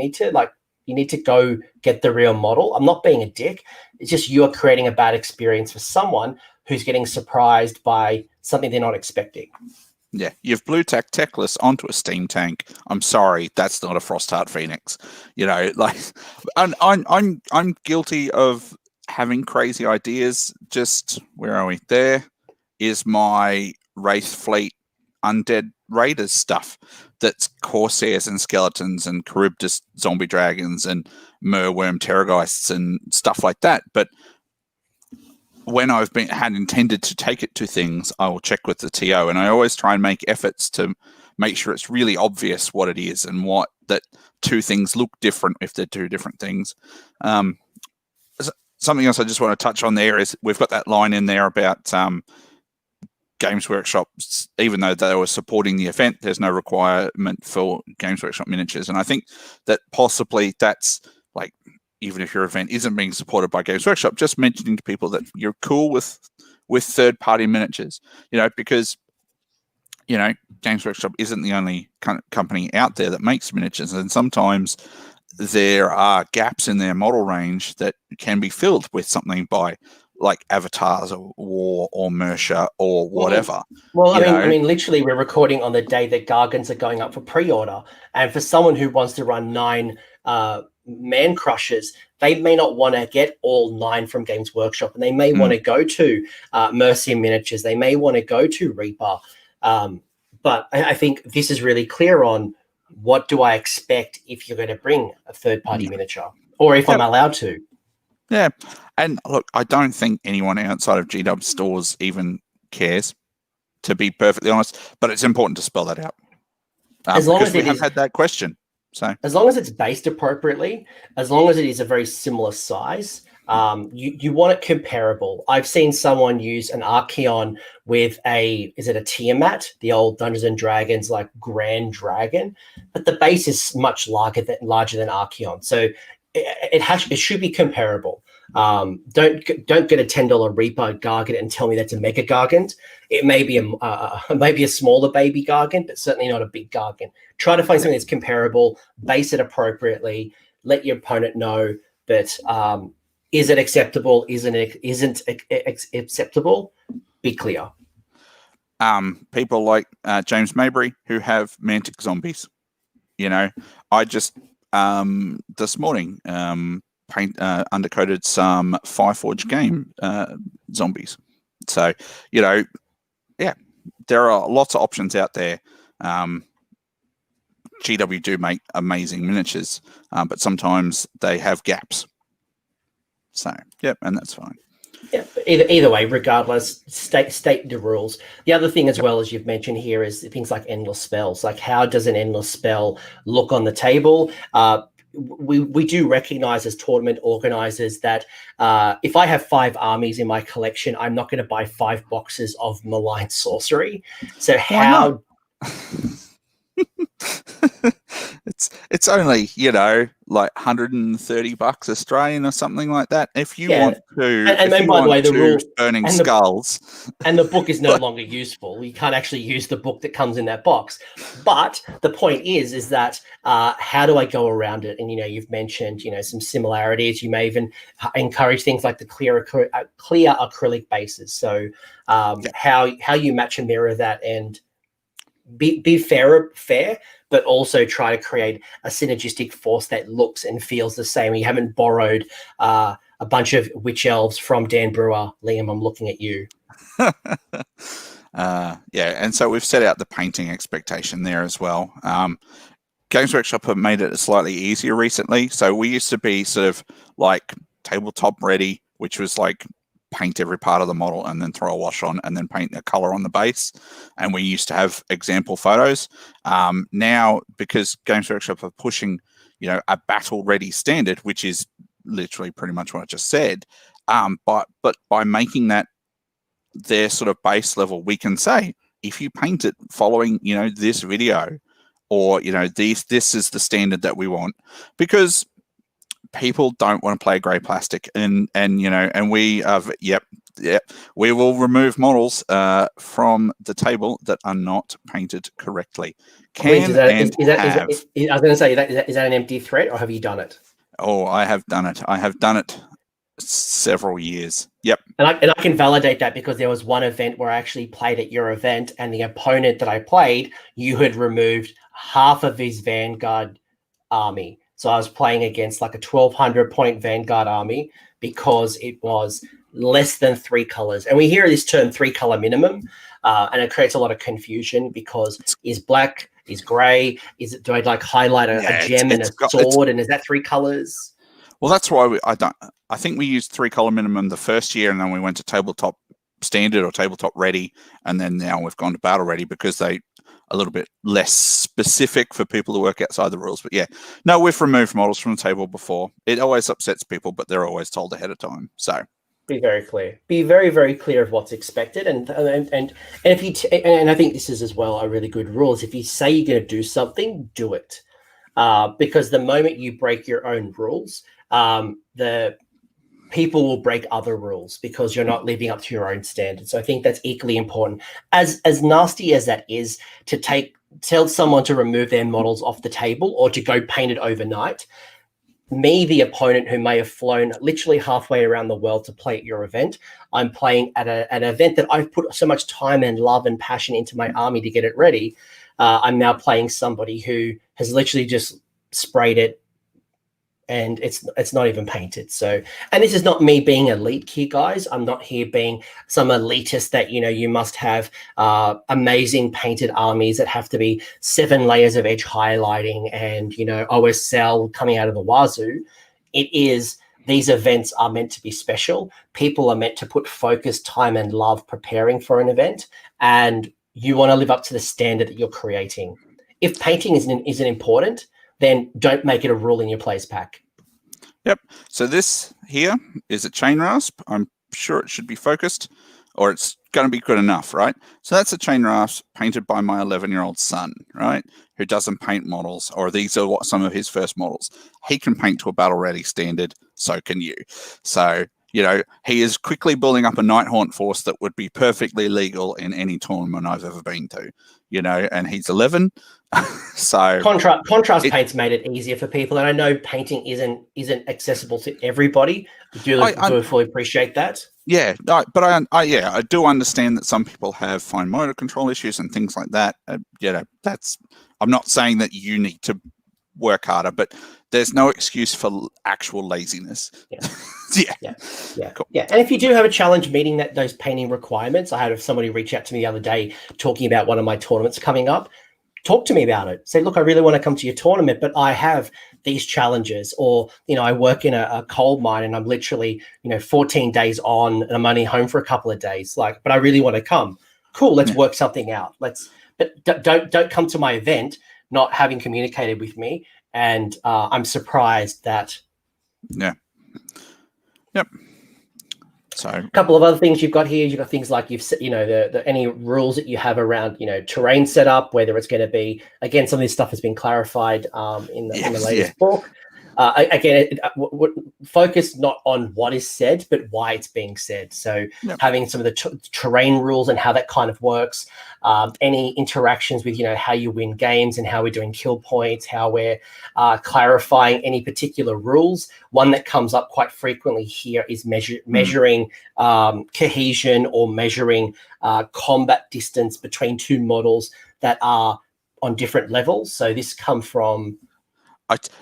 need to go get the real model. I'm not being a dick. It's just you're creating a bad experience for someone who's getting surprised by something they're not expecting. Yeah, you've blue tacked Techless onto a steam tank. I'm sorry, that's not a Frostheart Phoenix. I'm guilty of having crazy ideas. Just, where are we? There is my Wraith Fleet Undead Raiders stuff. That's Corsairs and Skeletons and Charybdis Zombie Dragons and Merworm Terrorgeists and stuff like that. But when I've had intended to take it to things, I will check with the TO, and I always try and make efforts to make sure it's really obvious what it is and that two things look different if they're two different things. Something else I just want to touch on there is we've got that line in there about Games Workshop, even though they were supporting the event, there's no requirement for Games Workshop miniatures. And I think that possibly that's like, even if your event isn't being supported by Games Workshop, just mentioning to people that you're cool with third-party miniatures, because, Games Workshop isn't the only company out there that makes miniatures. And sometimes there are gaps in their model range that can be filled with something by like Avatars or War or Mercia or whatever. Well, I mean, literally, we're recording on the day that Gargants are going up for pre-order, and for someone who wants to run 9 Man Crushers, they may not want to get all 9 from Games Workshop, and they may want to go to Mercia Miniatures. They may want to go to Reaper, but I think this is really clear on what do I expect if you're going to bring a third-party miniature, or if I'm allowed to. Yeah, and look, I don't think anyone outside of GW stores even cares, to be perfectly honest. But it's important to spell that out, as long as we have had that question. So as long as it's based appropriately, as long as it is a very similar size, you want it comparable. I've seen someone use an Archeon with is it a Tiamat, the old Dungeons and Dragons like Grand Dragon, but the base is much larger than Archeon, so it should be comparable. Don't get a $10 Reaper Gargant and tell me that's a Mega Gargant. It may be a smaller baby Gargant, but certainly not a big Gargant. Try to find something that's comparable, base it appropriately, let your opponent know that is it acceptable, isn't acceptable. Be clear. People like James Mabry who have Mantic zombies. I just this morning undercoated some Fireforge game zombies. So, there are lots of options out there. GW do make amazing miniatures, but sometimes they have gaps. So, and that's fine. Yeah, either way, regardless, state the rules. The other thing as well, as you've mentioned here, is things like endless spells. Like, how does an endless spell look on the table? We do recognize as tournament organizers that if I have 5 armies in my collection, I'm not going to buy 5 boxes of malign sorcery. So how... it's only like $130 Australian or something like that. If you want to, and then by the way, the rule burning skulls, and the book is no longer useful. You can't actually use the book that comes in that box. But the point is that how do I go around it? And you've mentioned some similarities. You may even encourage things like the clear acrylic bases. So how you match and mirror that and be fair, but also try to create a synergistic force that looks and feels the same. You haven't borrowed a bunch of witch elves from Dan Brewer. Liam, I'm looking at you. And so we've set out the painting expectation there as well. Games Workshop have made it slightly easier recently. So we used to be sort of like tabletop ready, which was like paint every part of the model and then throw a wash on and then paint a color on the base. And we used to have example photos. Now, because Games Workshop are pushing, a battle ready standard, which is literally pretty much what I just said. But by making that their sort of base level, we can say, if you paint it following, this video or, this is the standard that we want, because people don't want to play grey plastic, and we have we will remove models from the table that are not painted correctly. I was going to say, is that an empty threat, or have you done it? Oh, I have done it. I have done it several years. Yep. And I can validate that because there was one event where I actually played at your event, and the opponent that I played, you had removed half of his Vanguard army. So I was playing against like a 1,200 point Vanguard army because it was less than 3 colors. And we hear this term 3 color minimum, and it creates a lot of confusion because is black, is gray, do I like highlight a gem and a sword, and is that 3 colors? Well, that's why I think we used 3 color minimum the first year, and then we went to tabletop standard or tabletop ready, and then now we've gone to battle ready because they a little bit less specific for people who work outside the rules. But no, we've removed models from the table before. It always upsets people, but they're always told ahead of time. So be very clear. Be very, very clear of what's expected. And if you and I think this is as well a really good rule is if you say you're going to do something, do it. Because the moment you break your own rules, the people will break other rules because you're not living up to your own standards. So I think that's equally important. As nasty as that is to tell someone to remove their models off the table or to go paint it overnight, me, the opponent who may have flown literally halfway around the world to play at your event, I'm playing at an event that I've put so much time and love and passion into my army to get it ready. I'm now playing somebody who has literally just sprayed it, and it's not even painted. So, and this is not me being elite here, guys. I'm not here being some elitist that, you must have amazing painted armies that have to be 7 layers of edge highlighting and, OSL coming out of the wazoo. It is, these events are meant to be special. People are meant to put focus, time, and love preparing for an event, and you want to live up to the standard that you're creating. If painting isn't important, then don't make it a rule in your plays pack. Yep. So this here is a chain rasp. I'm sure it should be focused, or it's going to be good enough, right? So that's a chain rasp painted by my 11-year-old son, right, who doesn't paint models, or these are some of his first models. He can paint to a battle-ready standard, so can you. So, he is quickly building up a Nighthaunt force that would be perfectly legal in any tournament I've ever been to, and he's 11. So contrast paints made it easier for people, and I know painting isn't accessible to everybody. I do fully appreciate that. Yeah, but I do understand that some people have fine motor control issues and things like that. I'm not saying that you need to work harder, but there's no excuse for actual laziness. Yeah. Cool. Yeah. And if you do have a challenge meeting those painting requirements, I had somebody reach out to me the other day talking about one of my tournaments coming up. Talk to me about it. Say, look, I really want to come to your tournament, but I have these challenges, or, I work in a coal mine and I'm literally, 14 days on and I'm only home for a couple of days. But I really want to come. Cool. Let's work something out. But don't come to my event not having communicated with me. And I'm surprised that. Yeah. Yep. So a couple of other things you've got here. You've got things like any rules that you have around terrain setup, whether it's going to be, again, some of this stuff has been clarified in the latest book. Again, focus not on what is said, but why it's being said. So having some of the terrain rules and how that kind of works, any interactions with, how you win games and how we're doing kill points, how we're clarifying any particular rules. One that comes up quite frequently here is measuring cohesion or measuring combat distance between 2 models that are on different levels. So this come from...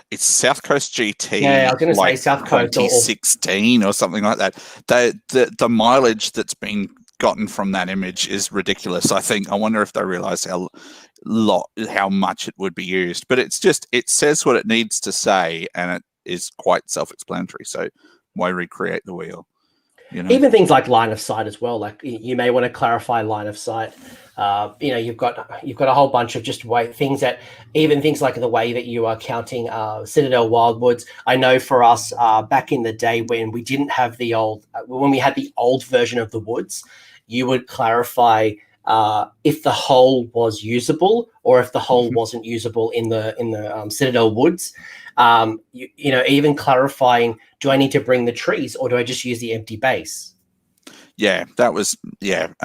It's South Coast GT. Yeah, I was going to say South Coast 2016 or something like that. The mileage that's been gotten from that image is ridiculous. I wonder if they realize how much it would be used. But it says what it needs to say, and it is quite self-explanatory. So why recreate the wheel? Even things like line of sight as well. Like you may want to clarify line of sight. You've got a whole bunch of just things like the way that you are counting Citadel Wildwoods. I know for us back in the day when we didn't have when we had the old version of the woods, you would clarify if the hole was usable or if the hole wasn't usable in the Citadel Woods. Even clarifying, do I need to bring the trees or do I just use the empty base? Yeah, that was there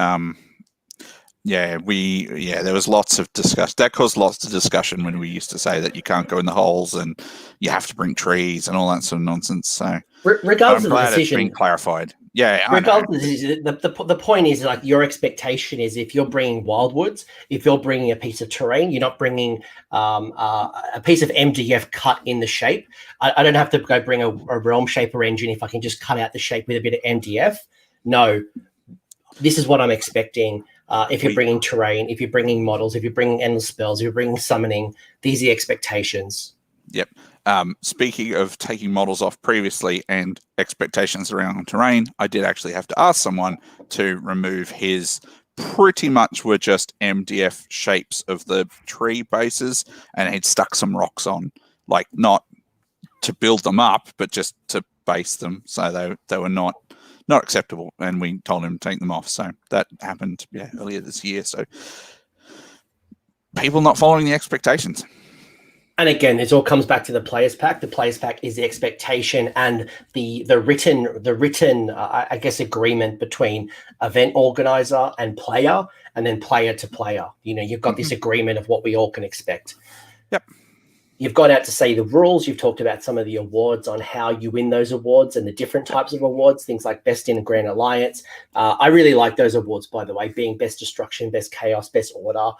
was lots of discussion. That caused lots of discussion when we used to say that you can't go in the holes and you have to bring trees and all that sort of nonsense. So regardless of the decision, it's been clarified. Yeah, regardless, the point is, like, your expectation is if you're bringing wildwoods, if you're bringing a piece of terrain, you're not bringing a piece of MDF cut in the shape. I don't have to go bring a realm shaper engine if I can just cut out the shape with a bit of MDF. No, this is what I'm expecting. If you're bringing terrain, if you're bringing models, if you're bringing endless spells, if you're bringing summoning, these are the expectations. Yep. Speaking of taking models off previously and expectations around terrain, I did actually have to ask someone to remove his pretty much were just MDF shapes of the tree bases, and he'd stuck some rocks on, like not to build them up, but just to base them. So they were not acceptable, and we told him to take them off. So that happened earlier this year. So people not following the expectations. And again, this all comes back to the players pack. The players pack is the expectation and the written I guess agreement between event organizer and player, and then player to player. You've got this agreement of what we all can expect. Yep. You've gone out to say the rules. You've talked about some of the awards on how you win those awards and the different types of awards, things like Best in a Grand Alliance. I really like those awards, by the way, being Best Destruction, Best Chaos, Best Order.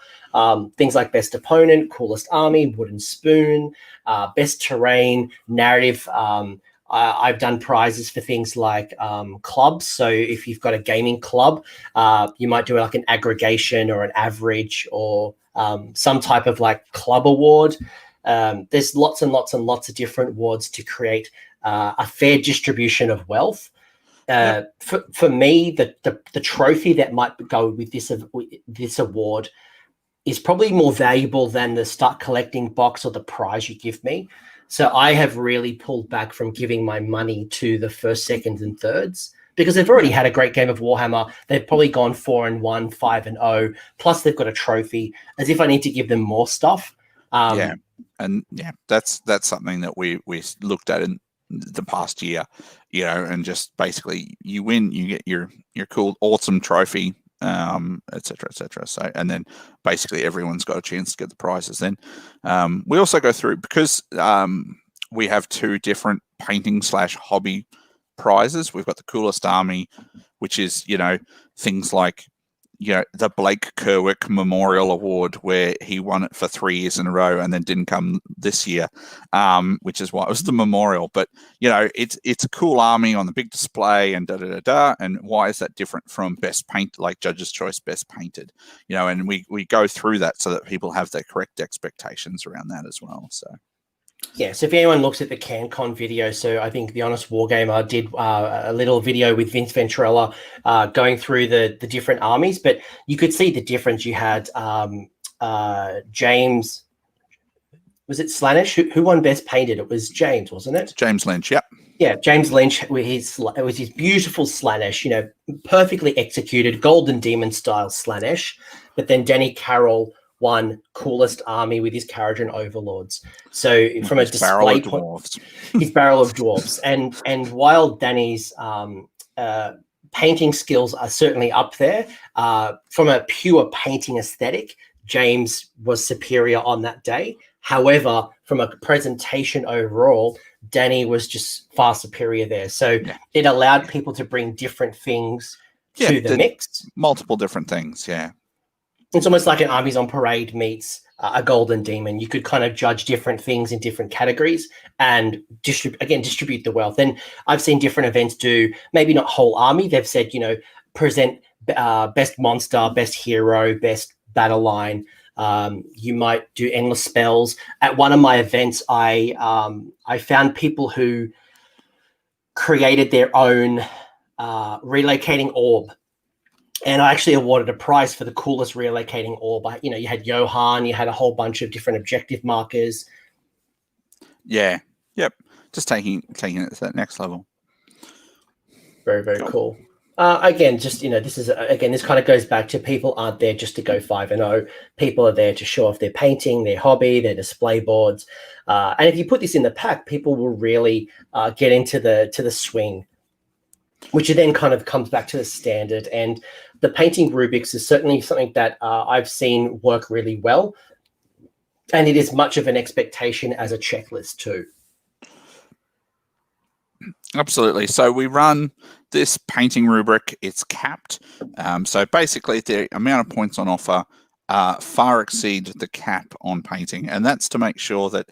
Things like Best Opponent, Coolest Army, Wooden Spoon, Best Terrain, Narrative. I've done prizes for things like clubs. So if you've got a gaming club, you might do like an aggregation or an average or some type of like club award. There's lots and lots and lots of different awards to create a fair distribution of wealth. For me, the trophy that might go with this award is probably more valuable than the start collecting box or the prize you give me. So I have really pulled back from giving my money to the first, seconds, and thirds because they've already had a great game of Warhammer. They've probably gone 4-1, 5-0, plus they've got a trophy, as if I need to give them more stuff. That's something that we looked at in the past year, and just basically you win, you get your cool, awesome trophy, et cetera. So, and then basically everyone's got a chance to get the prizes. Then we also go through, because we have 2 different painting / hobby prizes. We've got the Coolest Army, which is things like the Blake Kerwick Memorial Award, where he won it for 3 years in a row and then didn't come this year, which is why it was the memorial. But it's a cool army on the big display and and why is that different from best paint, like Judge's Choice Best Painted? And we go through that so that people have their correct expectations around that as well. So yeah, so if anyone looks at the CanCon video, so I think The Honest Wargamer did a little video with Vince Venturella going through the different armies, but you could see the difference. You had James, was it Slanish? Who won Best Painted? It was James, wasn't it? James Lynch, yep. Yeah, James Lynch, it was his beautiful Slaanesh, perfectly executed, Golden Demon style Slaanesh, but then Danny Carroll won Coolest Army with his Kharadron Overlords. So from a display point, his Barrel of Dwarves, and while Danny's painting skills are certainly up there, from a pure painting aesthetic, James was superior on that day. However, from a presentation overall, Danny was just far superior there. So it allowed people to bring different things to the mix. Multiple different things, yeah. It's almost like an Armies on Parade meets a Golden Demon. You could kind of judge different things in different categories and distribute the wealth. And I've seen different events do maybe not whole army. They've said, present best monster, best hero, best battle line. You might do endless spells. At one of my events, I found people who created their own relocating orb. And I actually awarded a prize for the coolest relocating orb. You had Johan, you had a whole bunch of different objective markers. Yeah. Yep. Just taking it to that next level. Very, very cool. Again, just, this kind of goes back to people aren't there just to go 5-0. People are there to show off their painting, their hobby, their display boards. And if you put this in the pack, people will really get into the swing, which then kind of comes back to the standard. And the painting rubrics is certainly something that I've seen work really well. And it is much of an expectation as a checklist too. Absolutely. So we run this painting rubric. It's capped. So basically the amount of points on offer far exceed the cap on painting. And that's to make sure that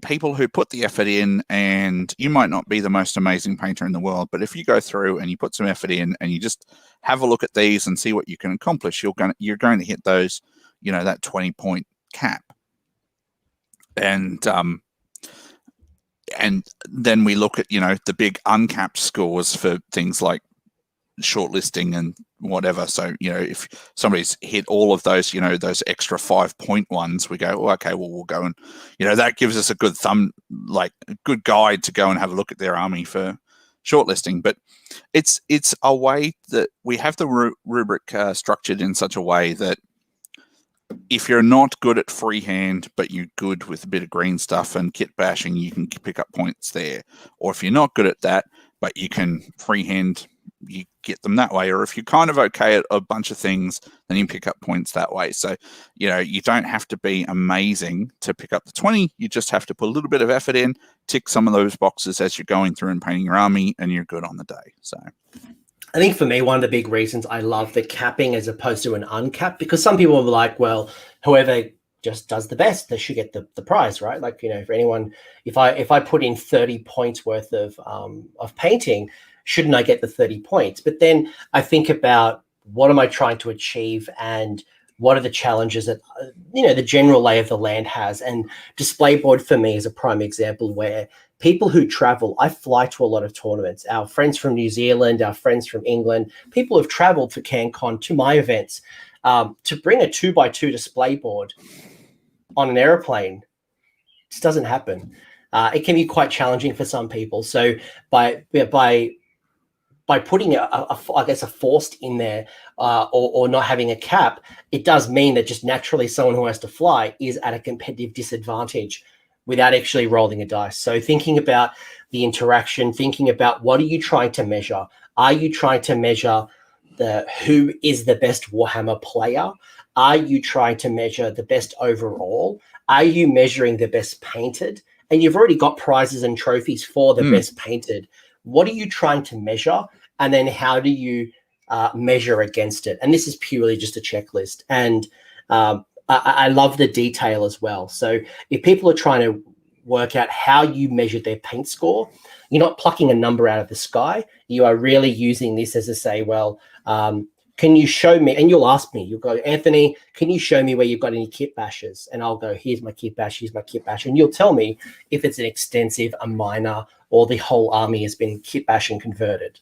people who put the effort in, and you might not be the most amazing painter in the world, but if you go through and you put some effort in and you just have a look at these and see what you can accomplish, you're going to hit those, that 20-point cap. And then we look at, the big uncapped scores for things like shortlisting and whatever. So, if somebody's hit all of those, those extra 5-point ones, we go, okay, well, we'll go and, that gives us a good a good guide to go and have a look at their army for shortlisting. But it's a way that we have the rubric structured in such a way that if you're not good at freehand, but you're good with a bit of green stuff and kit bashing, you can pick up points there. Or if you're not good at that, but you can freehand you get them that way. Or if you're kind of okay at a bunch of things, then you pick up points that way. So, you don't have to be amazing to pick up the 20. You just have to put a little bit of effort in, tick some of those boxes as you're going through and painting your army, and you're good on the day. So I think for me, one of the big reasons I love the capping as opposed to an uncapped, because some people are like, well, whoever just does the best, they should get the prize, right? Like, for anyone, if I put in 30 points worth of painting, shouldn't I get the 30 points? But then I think about, what am I trying to achieve, and what are the challenges that the general lay of the land has? And display board for me is a prime example where people who travel, I fly to a lot of tournaments. Our friends from New Zealand, our friends from England, people who've traveled for CanCon to my events, to bring a 2x2 display board on an airplane just doesn't happen. It can be quite challenging for some people. So by putting a forced in there, or not having a cap, it does mean that just naturally someone who has to fly is at a competitive disadvantage without actually rolling a dice. So thinking about the interaction, thinking about, what are you trying to measure? Are you trying to measure who is the best Warhammer player? Are you trying to measure the best overall? Are you measuring the best painted? And you've already got prizes and trophies for the best painted. What are you trying to measure? And then how do you measure against it? And this is purely just a checklist. And I love the detail as well. So if people are trying to work out how you measure their paint score, you're not plucking a number out of the sky. You are really using this as a say, well, can you show me? And you'll ask me, you'll go, Anthony, can you show me where you've got any kit bashes? And I'll go, here's my kit bash, here's my kit bash. And you'll tell me if it's an extensive, a minor, or the whole army has been kit bash and converted.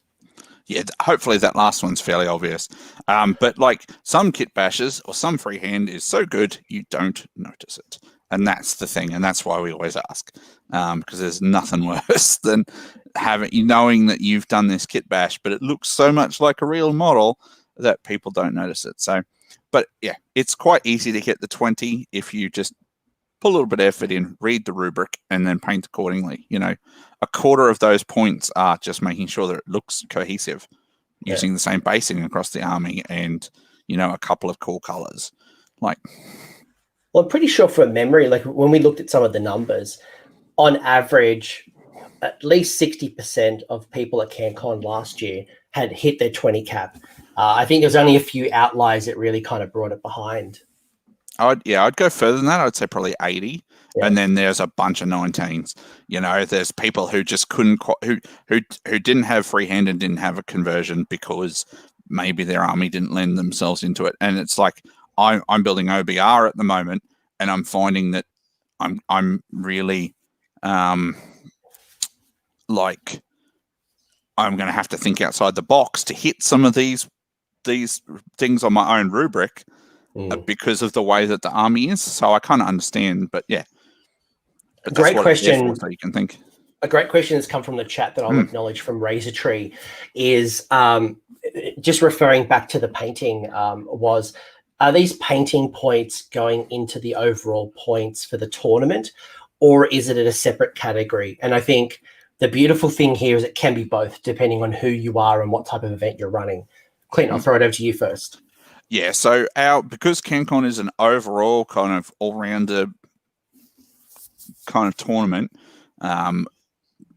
Yeah, hopefully that last one's fairly obvious. But like some kit bashes or some freehand is so good, you don't notice it. And that's the thing. And that's why we always ask, because there's nothing worse than knowing that you've done this kit bash, but it looks so much like a real model that people don't notice it. So, but yeah, it's quite easy to get the 20 if you just put a little bit of effort in, read the rubric, and then paint accordingly. A quarter of those points are just making sure that it looks cohesive, using the same basing across the army, and a couple of cool colors. Well, I'm pretty sure from memory, like when we looked at some of the numbers, on average, at least 60% of people at CanCon last year had hit their 20 cap. I think there's only a few outliers that really kind of brought it behind. I'd go further than that. I'd say probably 80. Yeah. And then there's a bunch of 19s. There's people who just couldn't, who didn't have freehand and didn't have a conversion because maybe their army didn't lend themselves into it. And it's like, I'm building OBR at the moment, and I'm finding that I'm really like, I'm going to have to think outside the box to hit some of these things on my own rubric. Because of the way that the army is. So I kind of understand, but yeah. But great question. So you can think. A great question that's come from the chat that I'll acknowledge from Razor Tree is just referring back to the painting, are these painting points going into the overall points for the tournament, or is it at a separate category? And I think the beautiful thing here is it can be both, depending on who you are and what type of event you're running. Clint, I'll throw it over to you first. Yeah, so because CanCon is an overall kind of all-rounder kind of tournament,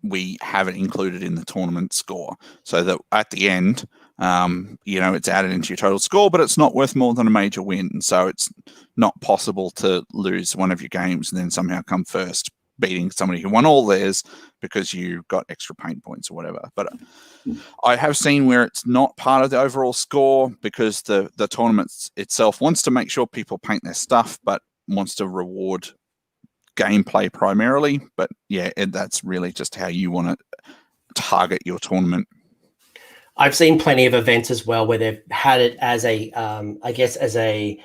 we have it included in the tournament score, so that at the end, it's added into your total score, but it's not worth more than a major win. So it's not possible to lose one of your games and then somehow come first, beating somebody who won all theirs because you got extra paint points or whatever. But I have seen where it's not part of the overall score because the tournament itself wants to make sure people paint their stuff, but wants to reward gameplay primarily. But yeah, that's really just how you want to target your tournament. I've seen plenty of events as well where they've had it as a,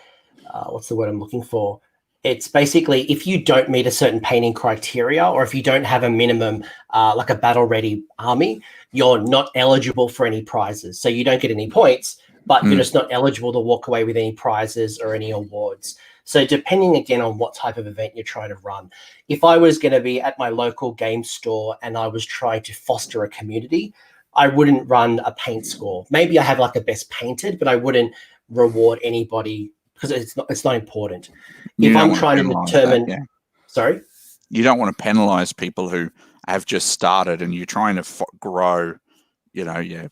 what's the word I'm looking for? It's basically, if you don't meet a certain painting criteria, or if you don't have a minimum, like a battle-ready army, you're not eligible for any prizes. So you don't get any points, but you're just not eligible to walk away with any prizes or any awards. So depending, again, on what type of event you're trying to run. If I was going to be at my local game store and I was trying to foster a community, I wouldn't run a paint score. Maybe I have like a best painted, but I wouldn't reward anybody because it's not important. You if don't I'm want to trying to penalise determine, that, yeah. Sorry, you don't want to penalise people who have just started and you're trying to grow. Yeah.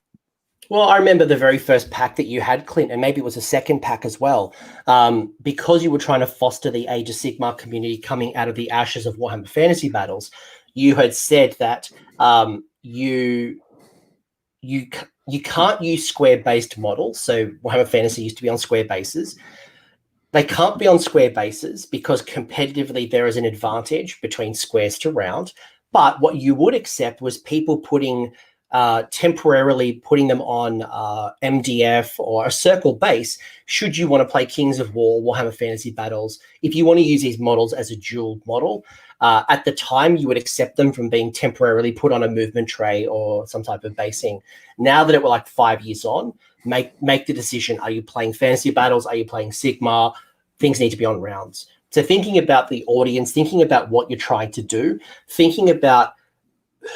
Well, I remember the very first pack that you had, Clint, and maybe it was a second pack as well, because you were trying to foster the Age of Sigmar community coming out of the ashes of Warhammer Fantasy Battles. You had said that you can't use square-based models. So Warhammer Fantasy used to be on square bases. They can't be on square bases because competitively there is an advantage between squares to round. But what you would accept was people temporarily putting them on MDF or a circle base should you want to play Kings of War, Warhammer Fantasy Battles. If you want to use these models as a dual model, at the time you would accept them from being temporarily put on a movement tray or some type of basing. Now that it were like 5 years on, make the decision. Are you playing Fantasy Battles? Are you playing Sigmar? Things need to be on rounds. So thinking about the audience, thinking about what you're trying to do, thinking about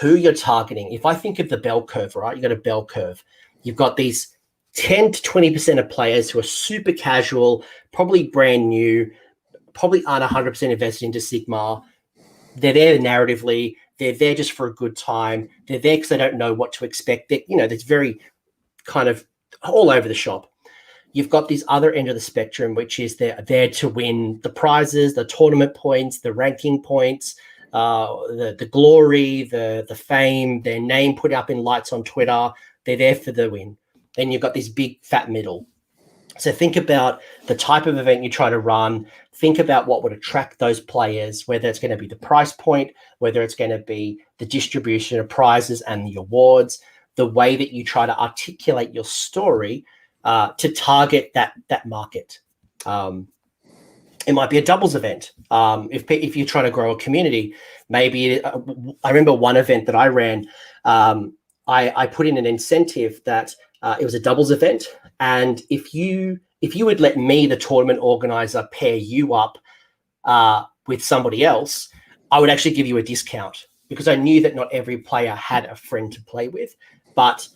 who you're targeting. If I think of the bell curve, right? You've got a bell curve. You've got these 10 to 20% of players who are super casual, probably brand new, probably aren't 100% invested into Sigmar. They're there narratively. They're there just for a good time. They're there because they don't know what to expect. That's very kind of all over the shop. You've got this other end of the spectrum, which is they're there to win the prizes, the tournament points, the ranking points, the glory, the fame, their name put up in lights on Twitter. They're there for the win. Then you've got this big fat middle. So think about the type of event you try to run. Think about what would attract those players, whether it's going to be the price point, whether it's going to be the distribution of prizes and the awards, the way that you try to articulate your story to target that market. It might be a doubles event. If you're trying to grow a community, maybe I remember one event that I ran. I put in an incentive that it was a doubles event, and if you would let me, the tournament organizer, pair you up with somebody else, I would actually give you a discount because I knew that not every player had a friend to play with, but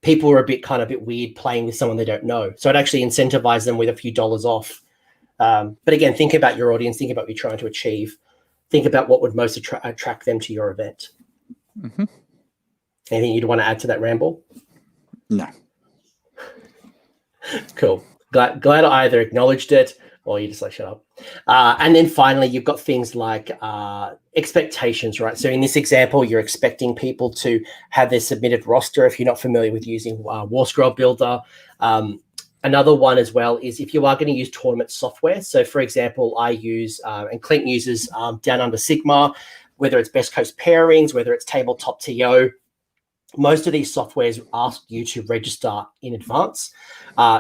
people were a bit weird playing with someone they don't know. So I'd actually incentivize them with a few dollars off. But again, think about your audience, think about what you're trying to achieve, think about what would most attract them to your event. Mm-hmm. Anything you'd want to add to that ramble? No. Cool. Glad I either acknowledged it or you just like, shut up. And then finally, you've got things like expectations, right? So in this example, you're expecting people to have their submitted roster if you're not familiar with using War Scroll Builder. Another one as well is if you are going to use tournament software. So for example, I use, and Clint uses Down Under Sigmar, whether it's Best Coast Pairings, whether it's Tabletop TO, most of these softwares ask you to register in advance.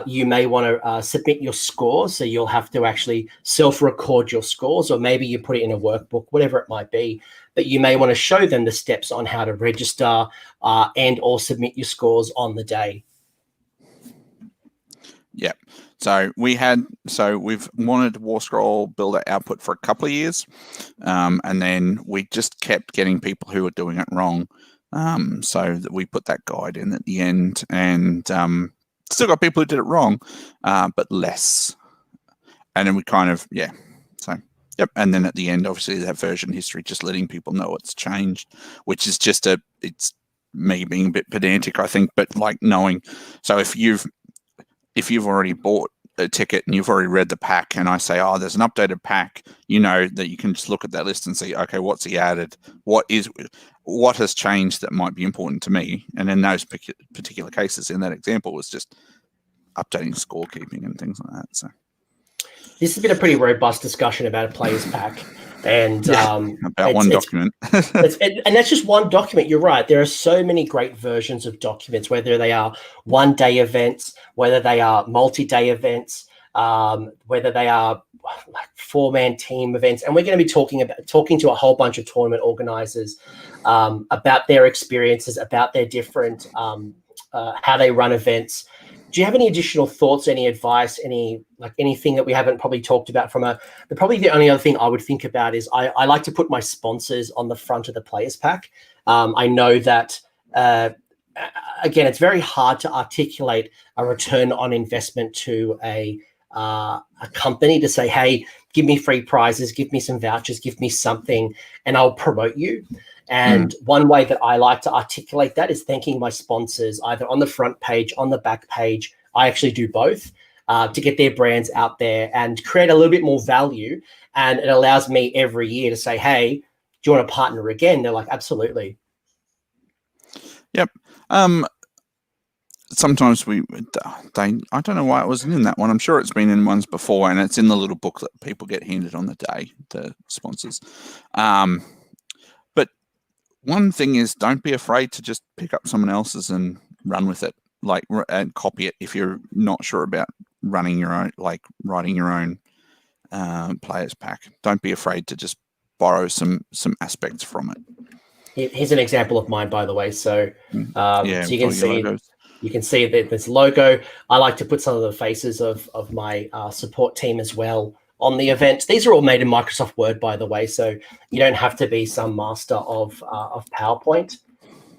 You may want to submit your scores, so you'll have to actually self-record your scores, or maybe you put it in a workbook, whatever it might be. But you may want to show them the steps on how to register and or submit your scores on the day. Yeah. So we've wanted War Scroll Builder output for a couple of years, and then we just kept getting people who were doing it wrong. So that we put that guide in at the end, and still got people who did it wrong, but less. And then we yep. And then at the end, obviously, that version history, just letting people know it's changed, which is just it's me being a bit pedantic, I think, but like knowing. So if you've already bought a ticket and you've already read the pack, and I say, oh, there's an updated pack, you know that you can just look at that list and see, okay, what's he added? What has changed that might be important to me? And in those particular cases, in that example, was just updating scorekeeping and things like that. So this has been a pretty robust discussion about a player's pack. And about one document. And that's just one document. You're right. There are so many great versions of documents, whether they are one-day events, whether they are multi-day events, whether they are like four-man team events. And we're going to be talking to a whole bunch of tournament organizers about their experiences, about their different how they run events. Do you have any additional thoughts, any advice, anything that we haven't probably talked about probably the only other thing I would think about is I like to put my sponsors on the front of the players pack. I know that again, it's very hard to articulate a return on investment to a company to say, hey, give me free prizes, give me some vouchers, give me something, and I'll promote you. And one way that I like to articulate that is thanking my sponsors, either on the front page, on the back page. I actually do both to get their brands out there and create a little bit more value. And it allows me every year to say, hey, do you want to partner again? They're like, absolutely. Yep. Sometimes I don't know why it wasn't in that one. I'm sure it's been in ones before, and it's in the little booklet people get handed on the day, the sponsors. But one thing is, don't be afraid to just pick up someone else's and run with it, and copy it if you're not sure about running your own, writing your own players pack. Don't be afraid to just borrow some aspects from it. Here's an example of mine, by the way. So, so you can see logos. You can see that this logo. I like to put some of the faces of my support team as well on the event. These are all made in Microsoft Word, by the way, so you don't have to be some master of PowerPoint.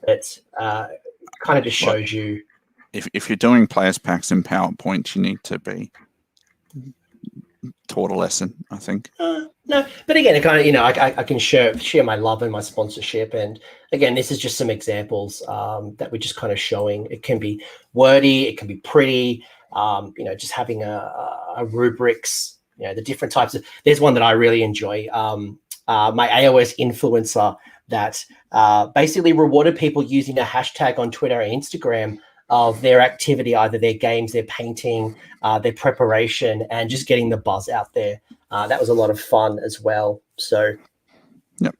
It kind of just shows you. If you're doing players packs in PowerPoint, you need to be taught a lesson, I think. No, but again, it kind of, I can share my love and my sponsorship. And again, this is just some examples that we're just kind of showing. It can be wordy, it can be pretty, just having a rubrics, the different types of, there's one that I really enjoy. My AOS influencer that basically rewarded people using a hashtag on Twitter and Instagram of their activity, either their games, their painting, their preparation, and just getting the buzz out there. That was a lot of fun as well. So, yep.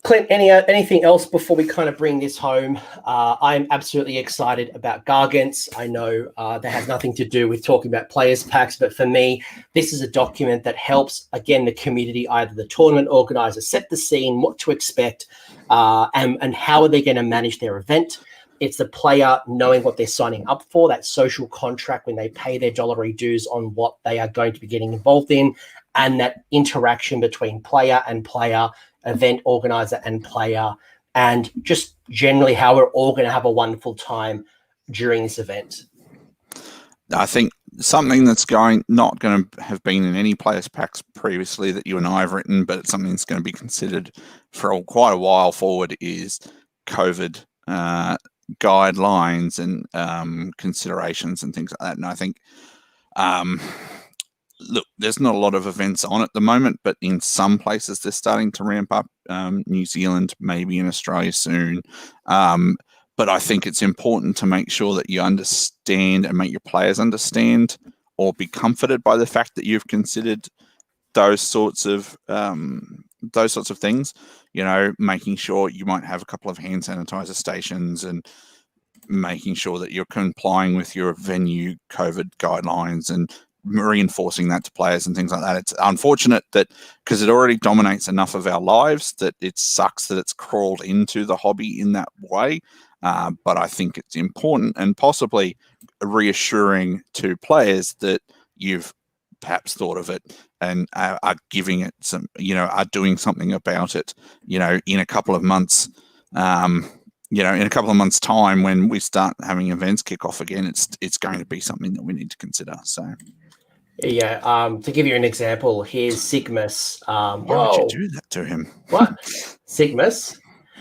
Clint, anything else before we kind of bring this home? I'm absolutely excited about Gargants. I know that has nothing to do with talking about players packs, but for me, this is a document that helps, again, the community, either the tournament organizer, set the scene, what to expect, and how are they going to manage their event. It's the player knowing what they're signing up for, that social contract when they pay their $1 dues on what they are going to be getting involved in, and that interaction between player and player, event organizer and player, and just generally how we're all going to have a wonderful time during this event. I think something that's not going to have been in any players packs previously that you and I have written, but it's something that's going to be considered for quite a while forward is COVID guidelines and considerations and things like that. And I think, look, there's not a lot of events on at the moment, but in some places they're starting to ramp up. New Zealand, maybe in Australia soon. But I think it's important to make sure that you understand and make your players understand or be comforted by the fact that you've considered those sorts of things. Making sure you might have a couple of hand sanitizer stations and making sure that you're complying with your venue COVID guidelines and reinforcing that to players and things like that. It's unfortunate that because it already dominates enough of our lives that it sucks that it's crawled into the hobby in that way. But I think it's important and possibly reassuring to players that you've perhaps thought of it and are giving it some, are doing something about it, in a couple of months, in a couple of months' time when we start having events kick off again, it's going to be something that we need to consider. So, yeah. To give you an example, here's Sigmas. Why would you do that to him? What? Sigmas?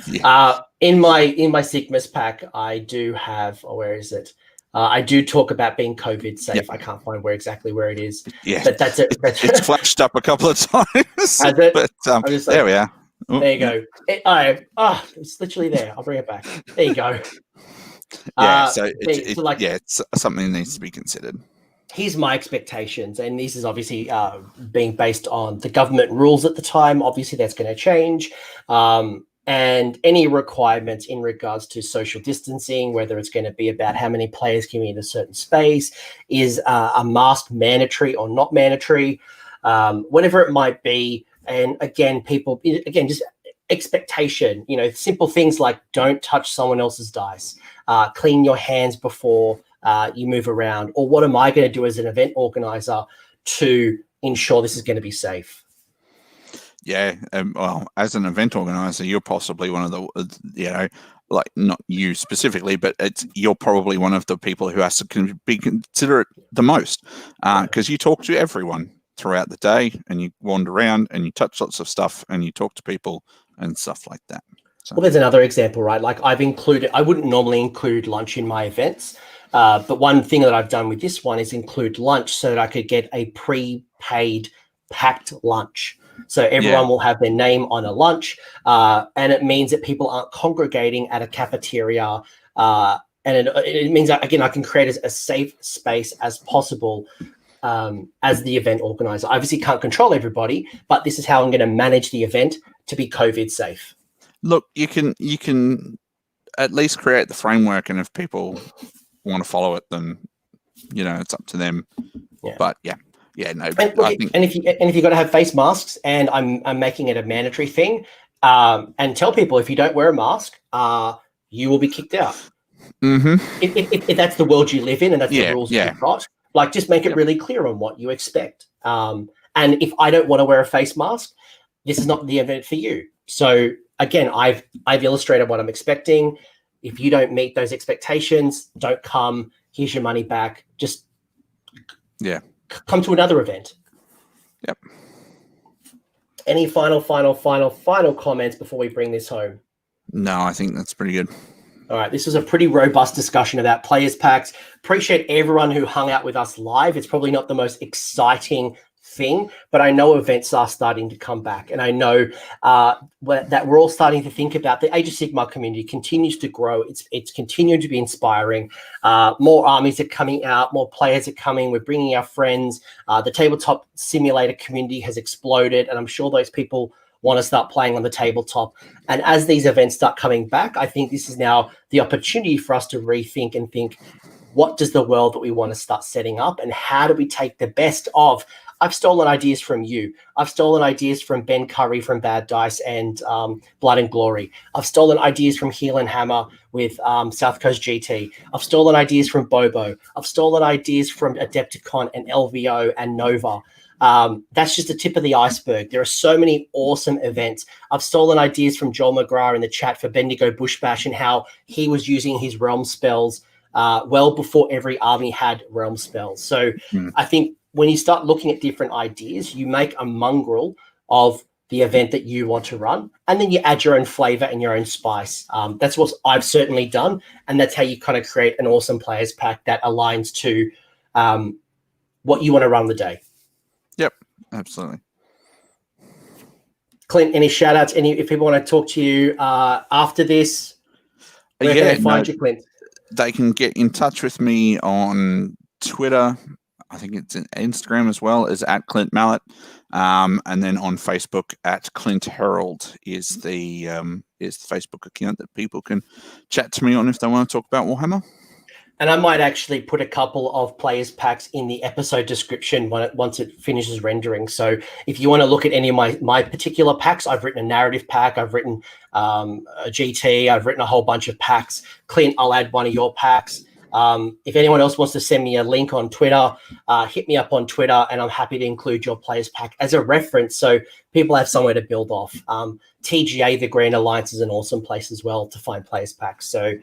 Yeah. In my Sigmas pack, I do have. Where is it? I do talk about being COVID safe. Yep. I can't find exactly where it is. Yeah, but that's it. It's flashed up a couple of times. Has it? But there we are. There you go. It's literally there. I'll bring it back. There you go. Yeah, it's something that needs to be considered. Here's my expectations, and this is obviously being based on the government rules at the time. Obviously, that's going to change. And any requirements in regards to social distancing, whether it's going to be about how many players can be in a certain space, is a mask mandatory or not mandatory, whatever it might be. And again, just expectation, simple things like don't touch someone else's dice, clean your hands before you move around, or what am I going to do as an event organizer to ensure this is going to be safe? Yeah, well, as an event organizer, you're possibly one of the, like not you specifically, but you're probably one of the people who has to be considerate the most, because you talk to everyone throughout the day, and you wander around and you touch lots of stuff and you talk to people and stuff like that. So. Well, there's another example, right? Like I wouldn't normally include lunch in my events, but one thing that I've done with this one is include lunch so that I could get a prepaid packed lunch. So everyone will have their name on a lunch, and it means that people aren't congregating at a cafeteria, and it means that, again, I can create a safe space as possible as the event organizer. I obviously can't control everybody, but this is how I'm going to manage the event to be COVID safe. Look, you can at least create the framework, and if people want to follow it, then it's up to them. Yeah. But no. And, look, if you've got to have face masks, and I'm making it a mandatory thing, and tell people if you don't wear a mask, you will be kicked out. Mm-hmm. If that's the world you live in and that's the rules you've got, like just make it really clear on what you expect. And if I don't want to wear a face mask, this is not the event for you. So again, I've illustrated what I'm expecting. If you don't meet those expectations, don't come. Here's your money back. Just come to another event. Yep. Any final comments before we bring this home? No, I think that's pretty good. All right, this was a pretty robust discussion about players packs. Appreciate everyone who hung out with us live. It's probably not the most exciting thing, but I know events are starting to come back, and I know that we're all starting to think about the Age of Sigmar community continues to grow. It's continuing to be inspiring. More armies are coming out, more players are coming. We're bringing our friends. The tabletop simulator community has exploded, and I'm sure those people want to start playing on the tabletop. And as these events start coming back, I think this is now the opportunity for us to rethink and think, what does the world that we want to start setting up, and how do we take the best of? I've stolen ideas from you. I've stolen ideas from Ben Curry from Bad Dice and Blood and Glory. I've stolen ideas from Heel and Hammer with South Coast GT. I've stolen ideas from Bobo. I've stolen ideas from Adepticon and LVO and Nova. That's just the tip of the iceberg. There are so many awesome events. I've stolen ideas from Joel McGrath in the chat for Bendigo Bushbash and how he was using his realm spells well before every army had realm spells. So I think when you start looking at different ideas, you make a mongrel of the event that you want to run, and then you add your own flavor and your own spice. That's what I've certainly done, and that's how you kind of create an awesome players pack that aligns to what you want to run the day. Yep, absolutely. Clint, any shout outs? If people want to talk to you after this, where can they find you, Clint? They can get in touch with me on Twitter. I think it's in Instagram as well, as at Clint Mallet. And then on Facebook at Clint Herald is the Facebook account that people can chat to me on if they want to talk about Warhammer. And I might actually put a couple of players packs in the episode description once it finishes rendering. So if you want to look at any of my particular packs, I've written a narrative pack, I've written a GT, I've written a whole bunch of packs. Clint, I'll add one of your packs. If anyone else wants to send me a link on Twitter, hit me up on Twitter, and I'm happy to include your players pack as a reference so people have somewhere to build off. TGA, the Grand Alliance, is an awesome place as well to find players packs. So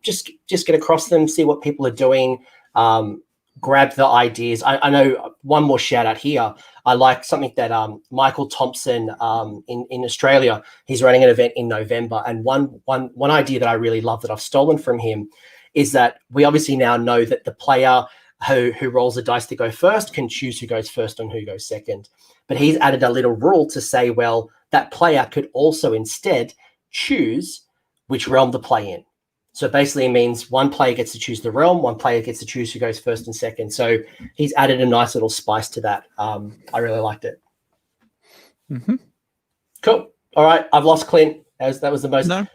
just get across them, see what people are doing, grab the ideas. I know one more shout out here. I like something that Michael Thompson in Australia, he's running an event in November, and one idea that I really love that I've stolen from him is that we obviously now know that the player who rolls the dice to go first can choose who goes first and who goes second. But he's added a little rule to say, well, that player could also instead choose which realm to play in. So basically it means one player gets to choose the realm, one player gets to choose who goes first and second. So he's added a nice little spice to that. I really liked it. Mm-hmm. Cool. All right. I've lost Clint. That was the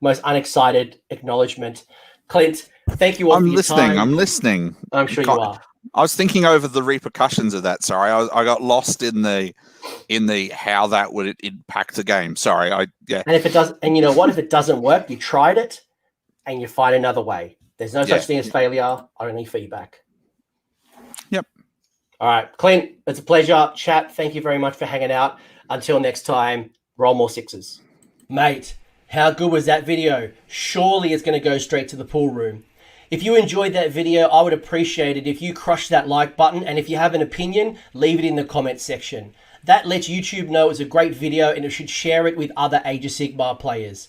most unexcited acknowledgement. Clint, thank you all for your time. I'm listening. I'm sure you are. I was thinking over the repercussions of that. Sorry, I got lost in the how that would impact the game. Sorry, And if it does, and you know what? If it doesn't work, you tried it, and you find another way. There's no such thing as failure, only feedback. Yep. All right, Clint, it's a pleasure. Chat, thank you very much for hanging out. Until next time, roll more sixes, mate. How good was that video? Surely it's going to go straight to the pool room. If you enjoyed that video, I would appreciate it if you crush that like button, and if you have an opinion, leave it in the comments section. That lets YouTube know it's a great video and it should share it with other Age of Sigmar players.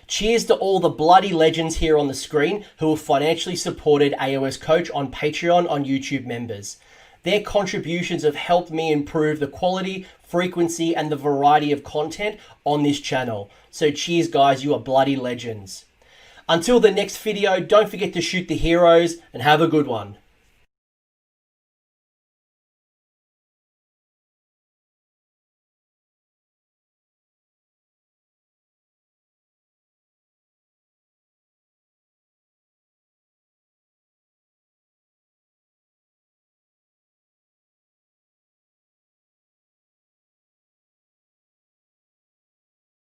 Cheers to all the bloody legends here on the screen who have financially supported AOS Coach on Patreon on YouTube members. Their contributions have helped me improve the quality, frequency, and the variety of content on this channel. So cheers guys, you are bloody legends. Until the next video, don't forget to shoot the heroes and have a good one.